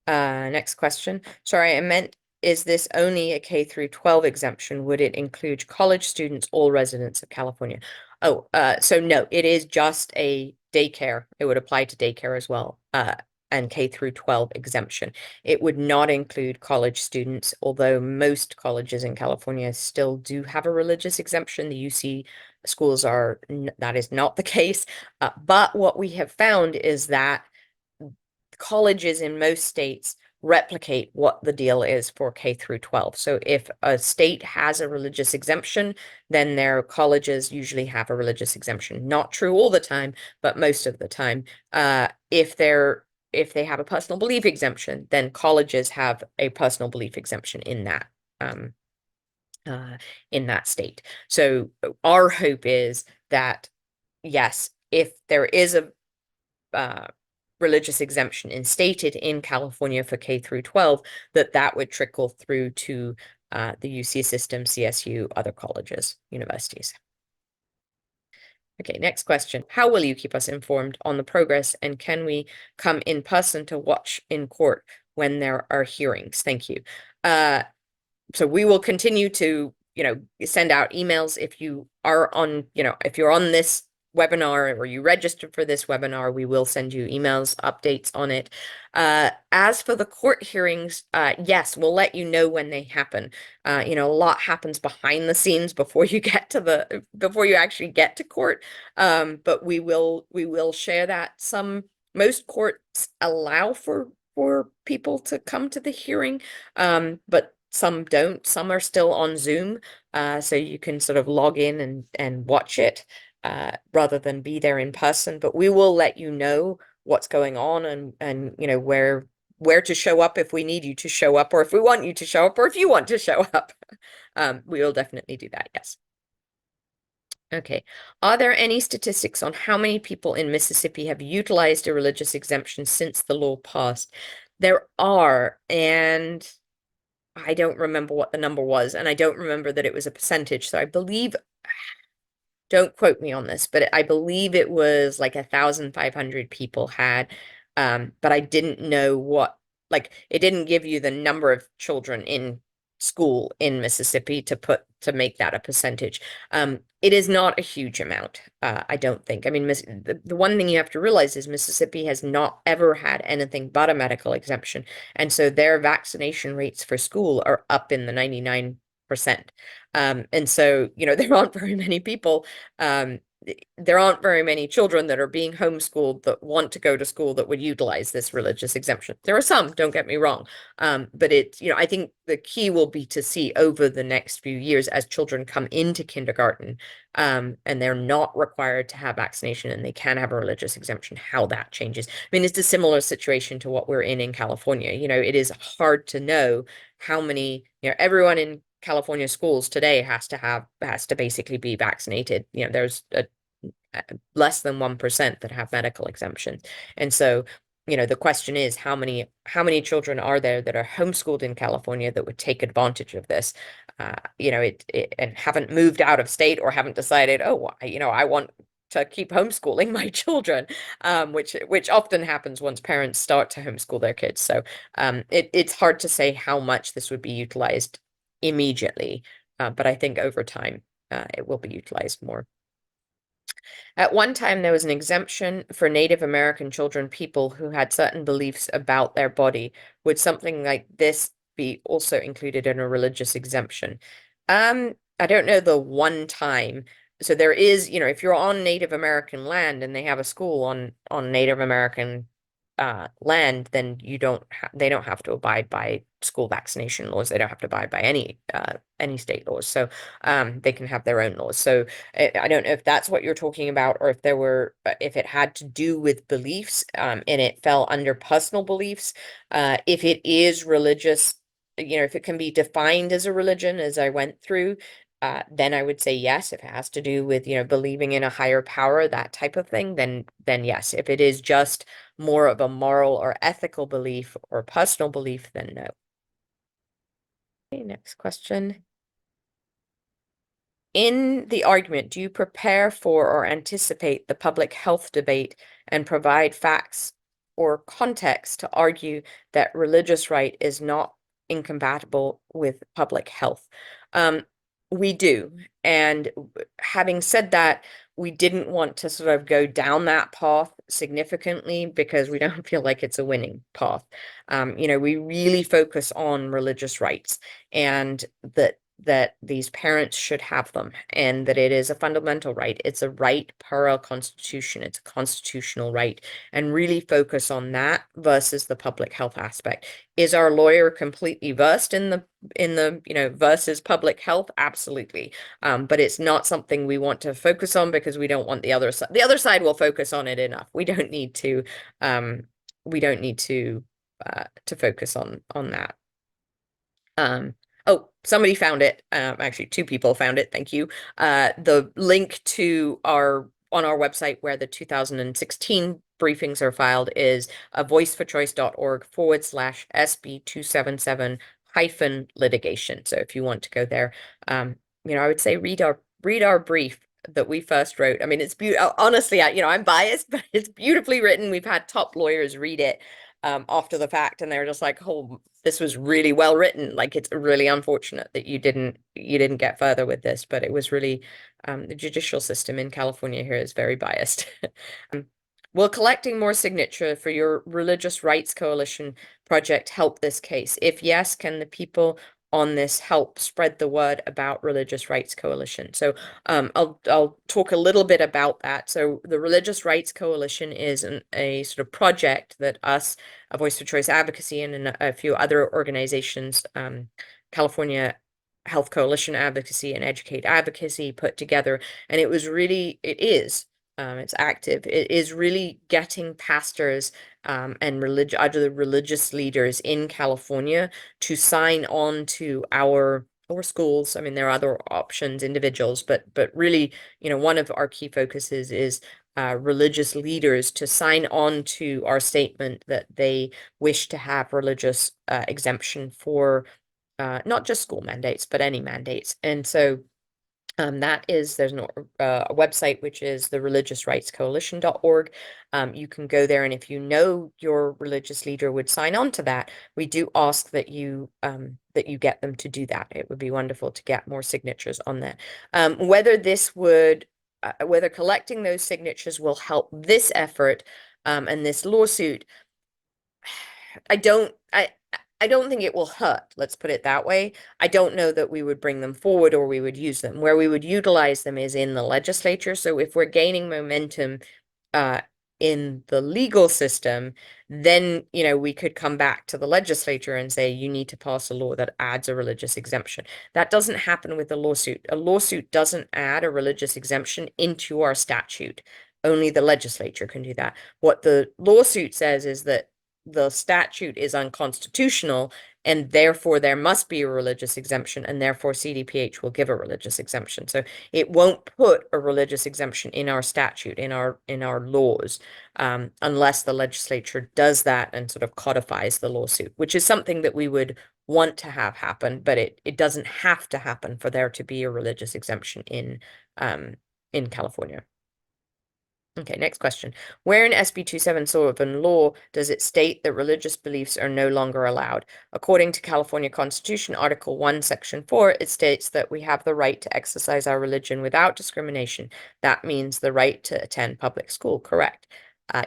Next question. Sorry, I meant, is this only a K through 12 exemption? Would it include college students, all residents of California? Oh, so no, it is just a daycare. It would apply to daycare as well. And K through 12 exemption. It would not include college students, although most colleges in California still do have a religious exemption. The UC schools that is not the case. But what we have found is that colleges in most states replicate what the deal is for K through 12. So if a state has a religious exemption, then their colleges usually have a religious exemption. Not true all the time, but most of the time. If they have a personal belief exemption, then colleges have a personal belief exemption in that state. So our hope is that, yes, if there is a religious exemption instated in California for K through 12, that would trickle through to the UC system, CSU, other colleges, universities. Okay, next question. How will you keep us informed on the progress, and can we come in person to watch in court when there are hearings? Thank you. So we will continue to send out emails if you are on, if you're on this webinar or you registered for this webinar, we will send you emails, updates on it. As for the court hearings, yes, we'll let you know when they happen. A lot happens behind the scenes before you actually get to court. But we will share that. Most courts allow for people to come to the hearing, but some don't. Some are still on Zoom, so you can sort of log in and watch it rather than be there in person. But we will let you know what's going on and where to show up if we need you to show up, or if we want you to show up, or if you want to show up. We will definitely do that, yes. Okay. Are there any statistics on how many people in Mississippi have utilized a religious exemption since the law passed? There are, and I don't remember what the number was, and I don't remember that it was a percentage. So I believe, don't quote me on this, but I believe it was like 1,500 people had, but I didn't know like it didn't give you the number of children in school in Mississippi to make that a percentage. It is not a huge amount, I don't think. I mean, the one thing you have to realize is Mississippi has not ever had anything but a medical exemption, and so their vaccination rates for school are up in the 99%. And so, there aren't very many people, there aren't very many children that are being homeschooled that want to go to school that would utilize this religious exemption. There are some, don't get me wrong. But I think the key will be to see over the next few years as children come into kindergarten, and they're not required to have vaccination and they can have a religious exemption, how that changes. I mean, it's a similar situation to what we're in California. It is hard to know how many, everyone in California schools today has to basically be vaccinated. There's less than 1% that have medical exemptions. And so, the question is how many children are there that are homeschooled in California that would take advantage of this? And haven't moved out of state or haven't decided, oh, I want to keep homeschooling my children, which often happens once parents start to homeschool their kids. So it's hard to say how much this would be utilized immediately, but I think over time it will be utilized more. At one time, there was an exemption for Native American children, people who had certain beliefs about their body. Would something like this be also included in a religious exemption? I don't know the one time. So there is, if you're on Native American land and they have a school on Native American land, then they don't have to abide by school vaccination laws. They don't have to abide by any state laws. So they can have their own laws. So I don't know if that's what you're talking about, or if it had to do with beliefs, and it fell under personal beliefs. If it is religious, if it can be defined as a religion, as I went through, then I would say yes. If it has to do with, believing in a higher power, that type of thing, then yes. If it is just more of a moral or ethical belief or personal belief, then no. Okay, next question. In the argument, do you prepare for or anticipate the public health debate and provide facts or context to argue that religious right is not incompatible with public health? We do. And having said that, we didn't want to sort of go down that path significantly because we don't feel like it's a winning path. We really focus on religious rights and that these parents should have them, and that it is a fundamental right. It's a right per our Constitution. It's a constitutional right, and really focus on that versus the public health aspect. Is our lawyer completely versed in the versus public health? Absolutely. But it's not something we want to focus on because we don't want the other side. The other side will focus on it enough. We don't need to focus on that. Oh, somebody found it. Actually, two people found it. Thank you. The link to on our website where the 2016 briefings are filed is voiceforchoice.org/SB277 litigation. So if you want to go there, I would say read our brief that we first wrote. I mean, it's beautiful. Honestly, I'm biased, but it's beautifully written. We've had top lawyers read it. after the fact, and they're just like, oh, this was really well written. Like, it's really unfortunate that you didn't get further with this, but it was really the judicial system in California here is very biased. Will collecting more signature for your Religious Rights Coalition project help this case? If yes, can the people on this help spread the word about Religious Rights Coalition? So I'll talk a little bit about that. So the Religious Rights Coalition is a sort of project that us, a Voice for Choice Advocacy, and a few other organizations, California Health Coalition Advocacy and Educate Advocacy, put together. And it is it's active. It is really getting pastors and other religious leaders in California to sign on to our or schools. I mean, there are other options, individuals, but really, one of our key focuses is religious leaders to sign on to our statement that they wish to have religious exemption for not just school mandates, but any mandates. And so there's a website, which is the religiousrightscoalition.org. You can go there, and if you know your religious leader would sign on to that, we do ask that you get them to do that. It would be wonderful to get more signatures on that. Whether collecting those signatures will help this effort and this lawsuit, I don't think it will hurt. Let's put it that way. I don't know that we would bring them forward or we would use them. Where we would utilize them is in the legislature. So if we're gaining momentum in the legal system, then, we could come back to the legislature and say, you need to pass a law that adds a religious exemption. That doesn't happen with a lawsuit. A lawsuit doesn't add a religious exemption into our statute. Only the legislature can do that. What the lawsuit says is that the statute is unconstitutional, and therefore there must be a religious exemption, and therefore CDPH will give a religious exemption. So it won't put a religious exemption in our statute, in our laws, unless the legislature does that and sort of codifies the lawsuit, which is something that we would want to have happen, but it doesn't have to happen for there to be a religious exemption in California. Okay, next question. Where in SB277 law does it state that religious beliefs are no longer allowed? According to California Constitution, Article 1, Section 4, it states that we have the right to exercise our religion without discrimination. That means the right to attend public school, correct?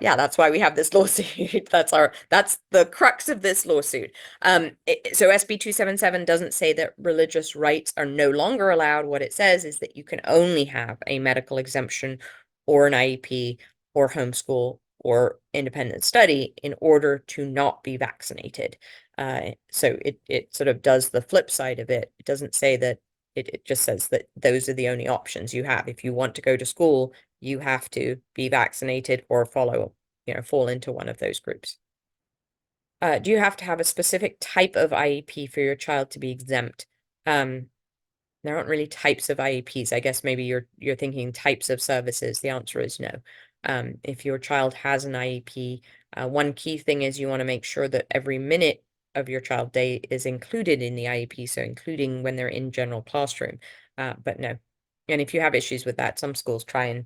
Yeah, that's why we have this lawsuit. That's the crux of this lawsuit. So SB277 doesn't say that religious rights are no longer allowed. What it says is that you can only have a medical exemption or an IEP or homeschool or independent study in order to not be vaccinated. So it sort of does the flip side of it. It doesn't say that, it just says that those are the only options you have. If you want to go to school, you have to be vaccinated or fall into one of those groups. Do you have to have a specific type of IEP for your child to be exempt? There aren't really types of IEPs. I guess maybe you're thinking types of services. The answer is no. If your child has an IEP, one key thing is you want to make sure that every minute of your child day is included in the IEP, so including when they're in general classroom. But no. And if you have issues with that, some schools try and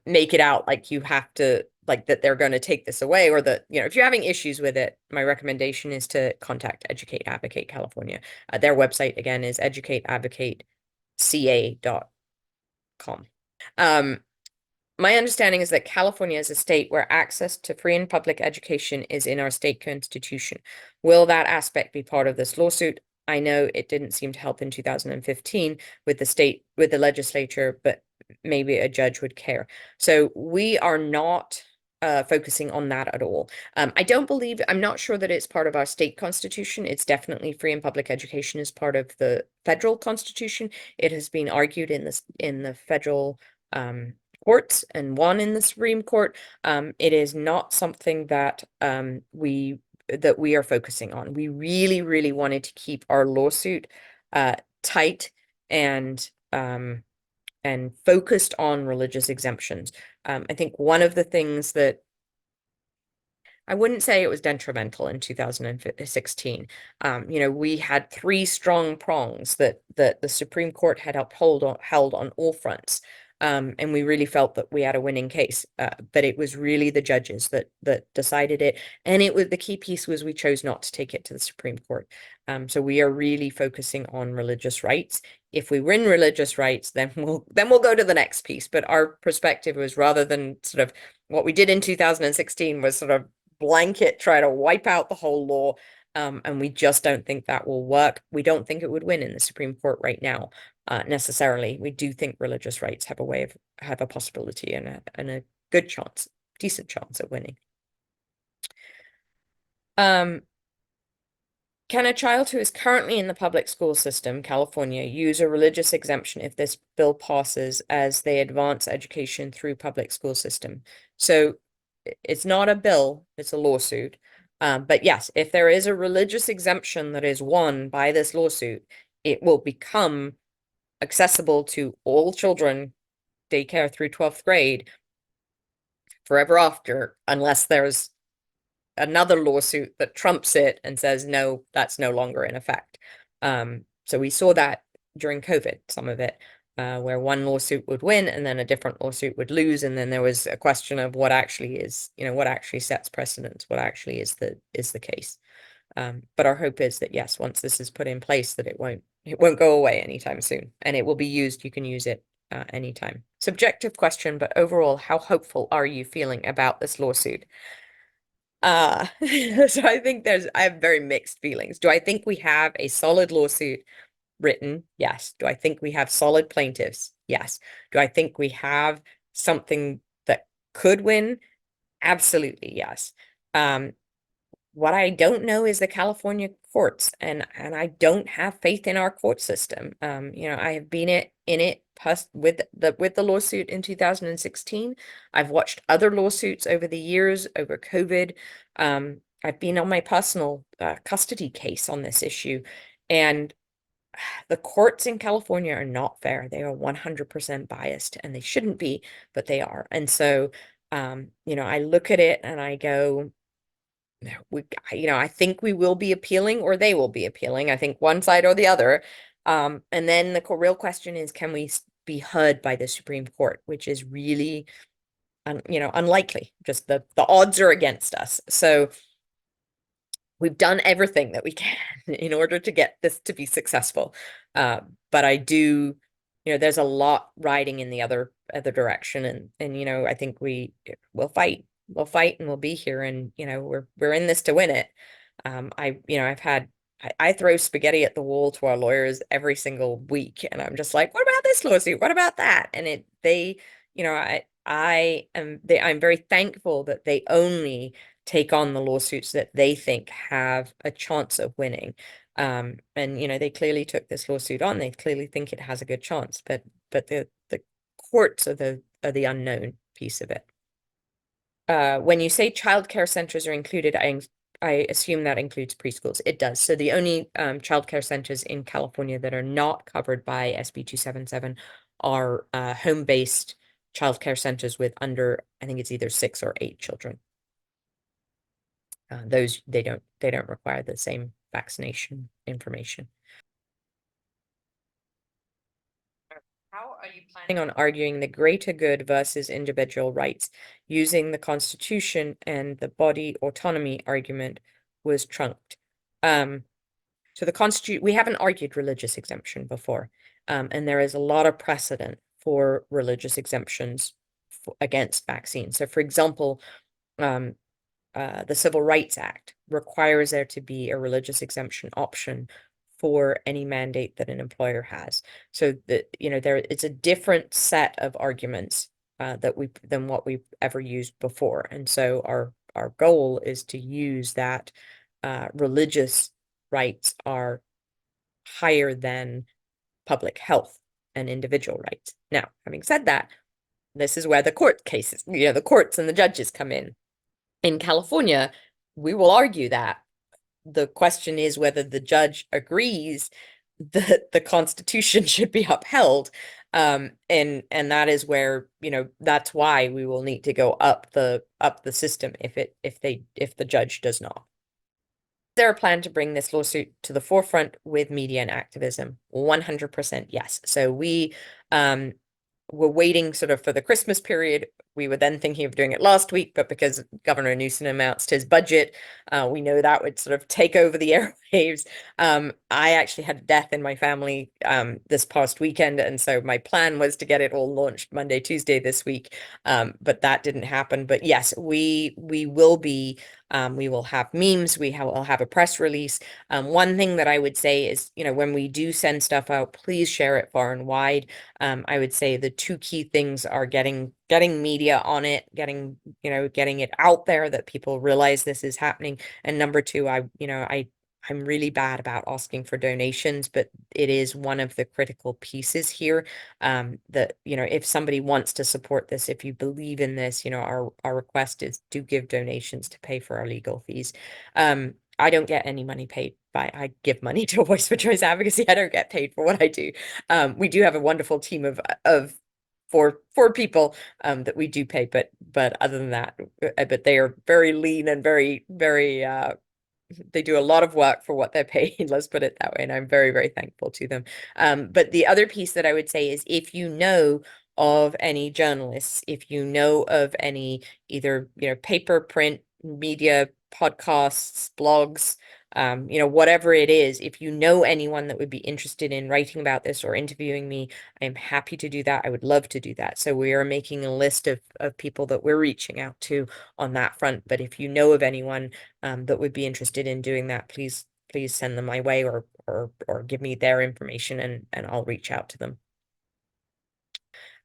make it out like you have to, like that they're going to take this away, or that, if you're having issues with it, my recommendation is to contact Educate Advocate California. Their website again is educateadvocateca.com. My understanding is that California is a state where access to free and public education is in our state constitution. Will that aspect be part of this lawsuit? I know it didn't seem to help in 2015 with the legislature, but maybe a judge would care. So we are not focusing on that at all. I'm not sure that it's part of our state constitution. It's definitely free and public education is part of the federal constitution. It has been argued in the federal courts and won in the Supreme Court. It is not something that we are focusing on. We really, really wanted to keep our lawsuit tight and focused on religious exemptions. I think one of the things that I wouldn't say it was detrimental in 2016. We had three strong prongs that the Supreme Court had held on all fronts. And we really felt that we had a winning case, but it was really the judges that decided it. And it was, the key piece was we chose not to take it to the Supreme Court. So we are really focusing on religious rights. If we win religious rights, then we'll go to the next piece. But our perspective was, rather than sort of what we did in 2016 was sort of blanket try to wipe out the whole law. And we just don't think that will work. We don't think it would win in the Supreme Court right now, necessarily. We do think religious rights have a possibility and a good chance, decent chance of winning. Can a child who is currently in the public school system, California, use a religious exemption if this bill passes as they advance education through public school system? So it's not a bill, it's a lawsuit. But yes, if there is a religious exemption that is won by this lawsuit, it will become accessible to all children, daycare through 12th grade, forever after, unless there's another lawsuit that trumps it and says, no, that's no longer in effect. So we saw that during COVID, some of it, where one lawsuit would win and then a different lawsuit would lose. And then there was a question of what actually is, what actually sets precedence, what actually is the case. But our hope is that, yes, once this is put in place, that it won't go away anytime soon, and it will be used. You can use it anytime. Subjective question, but overall, how hopeful are you feeling about this lawsuit? So I think I have very mixed feelings. Do I think we have a solid lawsuit written? Yes. Do I think we have solid plaintiffs? Yes. Do I think we have something that could win? Absolutely, yes. What I don't know is the California courts, and I don't have faith in our court system. I have been in it with the lawsuit in 2016. I've watched other lawsuits over the years, over COVID. I've been on my personal custody case on this issue, and the courts in California are not fair. They are 100% biased, and they shouldn't be, but they are. And so, I look at it and I go, I think we will be appealing, or they will be appealing. I think one side or the other. And then the real question is, can we be heard by the Supreme Court, which is really, unlikely. Just the odds are against us. So we've done everything that we can in order to get this to be successful. But I do, there's a lot riding in the other direction, and I think we'll fight. We'll fight and we'll be here, and we're in this to win it. I throw spaghetti at the wall to our lawyers every single week, and I'm just like, what about this lawsuit? What about that? And I'm very thankful that they only take on the lawsuits that they think have a chance of winning. And they clearly took this lawsuit on. They clearly think it has a good chance, but the courts are the unknown piece of it. When you say childcare centers are included, I assume that includes preschools. It does. So the only childcare centers in California that are not covered by SB277 are home-based childcare centers with under, I think it's either 6 or 8 children. Those they don't require the same vaccination information. How are you planning on arguing the greater good versus individual rights? Using the Constitution and the body autonomy argument was trumped. So the Constitution, we haven't argued religious exemption before, and there is a lot of precedent for religious exemptions against vaccines. So, for example, the Civil Rights Act requires there to be a religious exemption option for any mandate that an employer has. So that, it's a different set of arguments than what we've ever used before. And so our goal is to use that religious rights are higher than public health and individual rights. Now, having said that, this is where the court cases, the courts and the judges come in. In California, we will argue that. The question is whether the judge agrees that the Constitution should be upheld. And that is where, that's why we will need to go up the system if the judge does not. Is there a plan to bring this lawsuit to the forefront with media and activism? 100% yes. So we're waiting sort of for the Christmas period. We were then thinking of doing it last week, but because Governor Newsom announced his budget, we know that would sort of take over the airwaves. I actually had a death in my family this past weekend, and so my plan was to get it all launched Monday, Tuesday this week, but that didn't happen. But yes, we will be. We will have memes. We'll have a press release. One thing that I would say is, when we do send stuff out, please share it far and wide. I would say the two key things are getting media on it, getting it out there that people realize this is happening. And number two, I'm really bad about asking for donations, but it is one of the critical pieces here. That, if somebody wants to support this, if you believe in this, our request is to give donations to pay for our legal fees. I don't get any money paid I give money to Voice for Choice Advocacy. I don't get paid for what I do. We do have a wonderful team of four people that we do pay, but other than that, but they are very lean and very, very they do a lot of work for what they're paid, let's put it that way, and I'm very, very thankful to them. But the other piece that I would say is, if you know of any journalists, if you know of any either paper, print, media, podcasts, blogs, whatever it is, if you know anyone that would be interested in writing about this or interviewing me, I'm happy to do that. I would love to do that. So we are making a list of people that we're reaching out to on that front. But if you know of anyone that would be interested in doing that, please send them my way, or give me their information, and I'll reach out to them.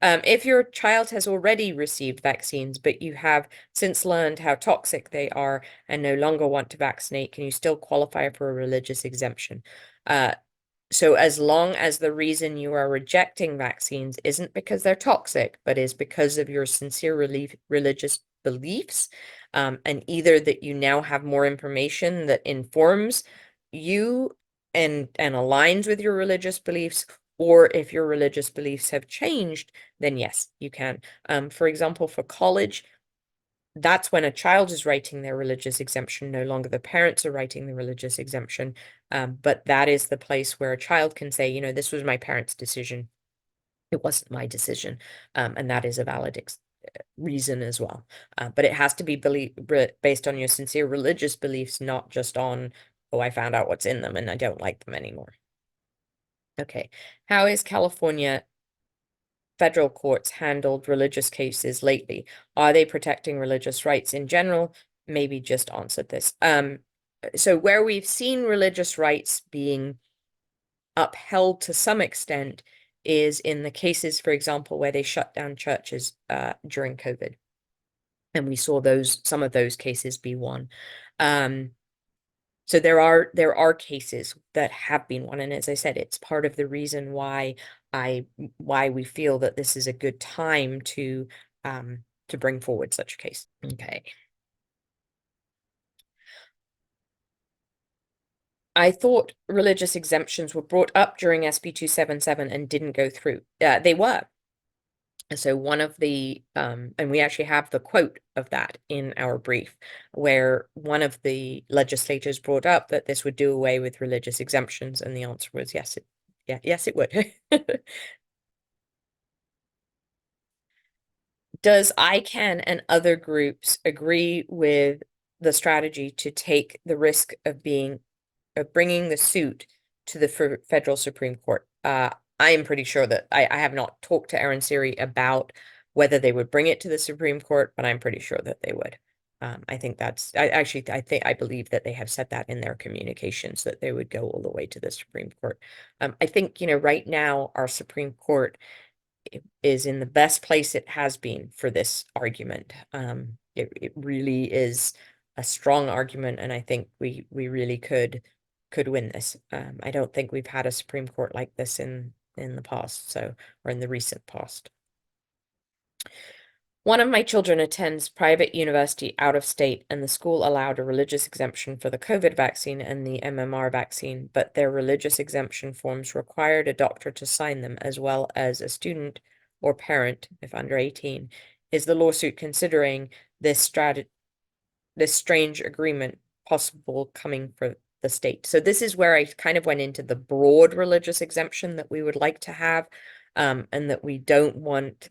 If your child has already received vaccines, but you have since learned how toxic they are and no longer want to vaccinate, can you still qualify for a religious exemption? So as long as the reason you are rejecting vaccines isn't because they're toxic, but is because of your sincere religious beliefs, and either that you now have more information that informs you and aligns with your religious beliefs, or if your religious beliefs have changed, then yes, you can. For example, for college, that's when a child is writing their religious exemption, no longer the parents are writing the religious exemption. But that is the place where a child can say, this was my parents' decision. It wasn't my decision. And that is a valid reason as well. But it has to be based on your sincere religious beliefs, not just on, oh, I found out what's in them and I don't like them anymore. Okay. How is California federal courts handled religious cases lately? Are they protecting religious rights in general? Maybe just answered this. So where we've seen religious rights being upheld to some extent is in the cases, for example, where they shut down churches during COVID. And we saw some of those cases be won. So there are cases that have been won, and as I said, it's part of the reason why we feel that this is a good time to bring forward such a case. Okay. I thought religious exemptions were brought up during SB277 and didn't go through. They were. So one of the, and we actually have the quote of that in our brief, where one of the legislators brought up that this would do away with religious exemptions, and the answer was yes, yes, it would. Does ICANN and other groups agree with the strategy to take the risk of bringing the suit to the federal Supreme Court? I am pretty sure that I have not talked to Aaron Siri about whether they would bring it to the Supreme Court, but I'm pretty sure that they would. I think I believe that they have said that in their communications, that they would go all the way to the Supreme Court. I think, right now our Supreme Court is in the best place it has been for this argument. It really is a strong argument, and I think we really could win this. I don't think we've had a Supreme Court like this in the past, or in the recent past. One of my children attends private university out of state, and the school allowed a religious exemption for the COVID vaccine and the MMR vaccine, but their religious exemption forms required a doctor to sign them, as well as a student or parent, if under 18. Is the lawsuit considering this strange agreement possible coming for the state? So this is where I kind of went into the broad religious exemption that we would like to have. and that we don't want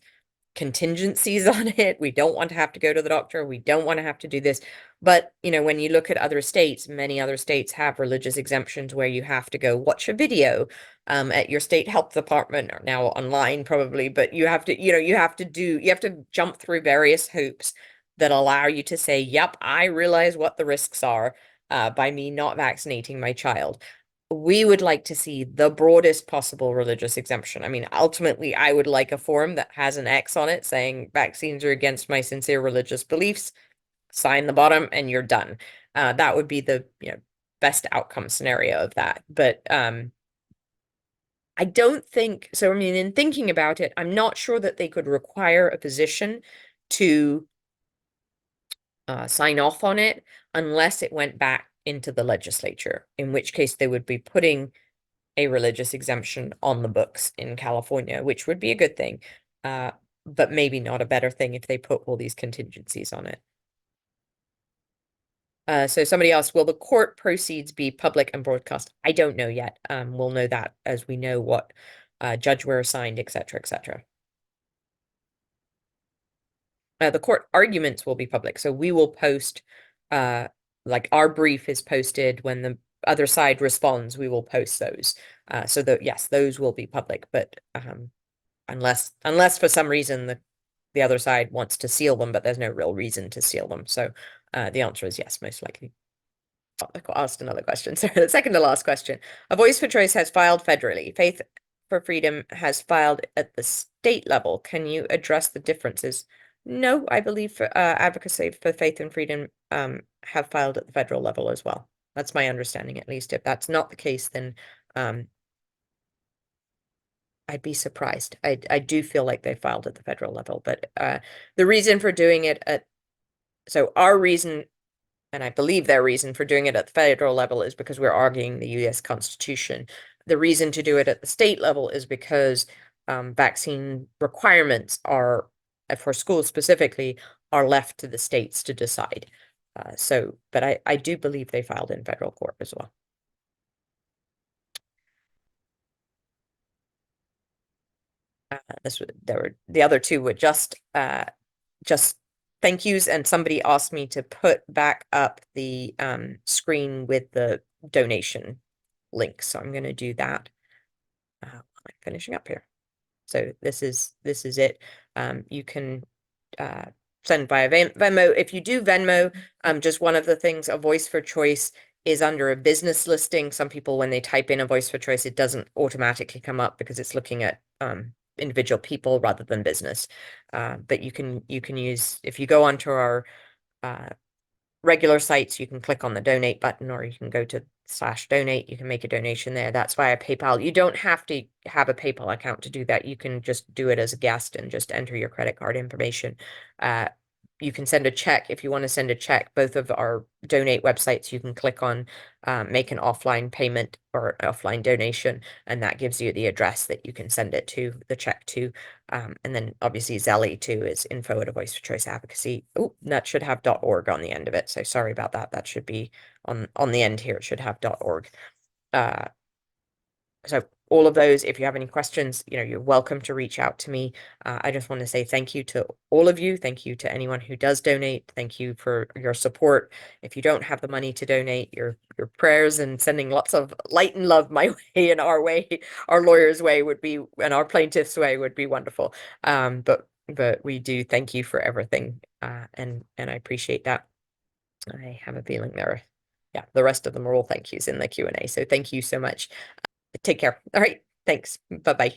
contingencies on it. We don't want to have to go to the doctor. We don't want to have to do this. But, when you look at other states, many other states have religious exemptions where you have to go watch a video at your state health department, or now online probably, but you have to, you have to jump through various hoops that allow you to say, yep, I realize what the risks are by me not vaccinating my child. We would like to see the broadest possible religious exemption. I mean, ultimately, I would like a form that has an X on it saying vaccines are against my sincere religious beliefs. Sign the bottom and you're done. That would be the best outcome scenario of that. But I don't think so. I mean, in thinking about it, I'm not sure that they could require a physician to sign off on it unless it went back into the legislature, in which case they would be putting a religious exemption on the books in California, which would be a good thing, but maybe not a better thing if they put all these contingencies on it. So somebody asked, will the court proceeds be public and broadcast? I don't know yet. We'll know that as we know what judge we're assigned, et cetera, et cetera. The court arguments will be public. So we will post, like our brief is posted when the other side responds, we will post those. So that, yes, those will be public, but unless for some reason the other side wants to seal them, but there's no real reason to seal them. So the answer is yes, most likely. I asked another question. So the second to last question. A Voice for Choice has filed federally. Faith for Freedom has filed at the state level. Can you address the differences? No, I believe for Advocacy for Faith and Freedom have filed at the federal level as well. That's my understanding, at least. If that's not the case, then I'd be surprised. I do feel like they filed at the federal level, but the reason for doing it so our reason, and I believe their reason for doing it at the federal level, is because we're arguing the US Constitution. The reason to do it at the state level is because vaccine requirements are, for schools specifically, are left to the states to decide. But I do believe they filed in federal court as well. The other two were just thank yous, and somebody asked me to put back up the screen with the donation link, so I'm going to do that while I'm finishing up here. So this is it. You can send via Venmo. If you do Venmo, just one of the things, a Voice for Choice is under a business listing. Some people, when they type in a Voice for Choice, it doesn't automatically come up because it's looking at individual people rather than business. But you can use, if you go onto our regular sites, you can click on the donate button, or you can go to /donate. You can make a donation there. That's via PayPal. You don't have to have a PayPal account to do that. You can just do it as a guest and just enter your credit card information. You can send a check if you want to send a check. Both of our donate websites, you can click on make an offline payment or an offline donation, and that gives you the address that you can send it to, the check to. And then obviously Zelly too is info at a Voice for Choice Advocacy. Oh, that should have .org on the end of it. So sorry about that. That should be on the end here. It should have .org. So all of those, if you have any questions, you're welcome to reach out to me. I just want to say thank you to all of you. Thank you to anyone who does donate. Thank you for your support. If you don't have the money to donate, your prayers and sending lots of light and love my way and our way, our lawyers' way would be, and our plaintiffs' way would be wonderful. But we do thank you for everything, and I appreciate that. I have a feeling the rest of them are all thank yous in the Q&A. So thank you so much. Take care. All right. Thanks. Bye-bye.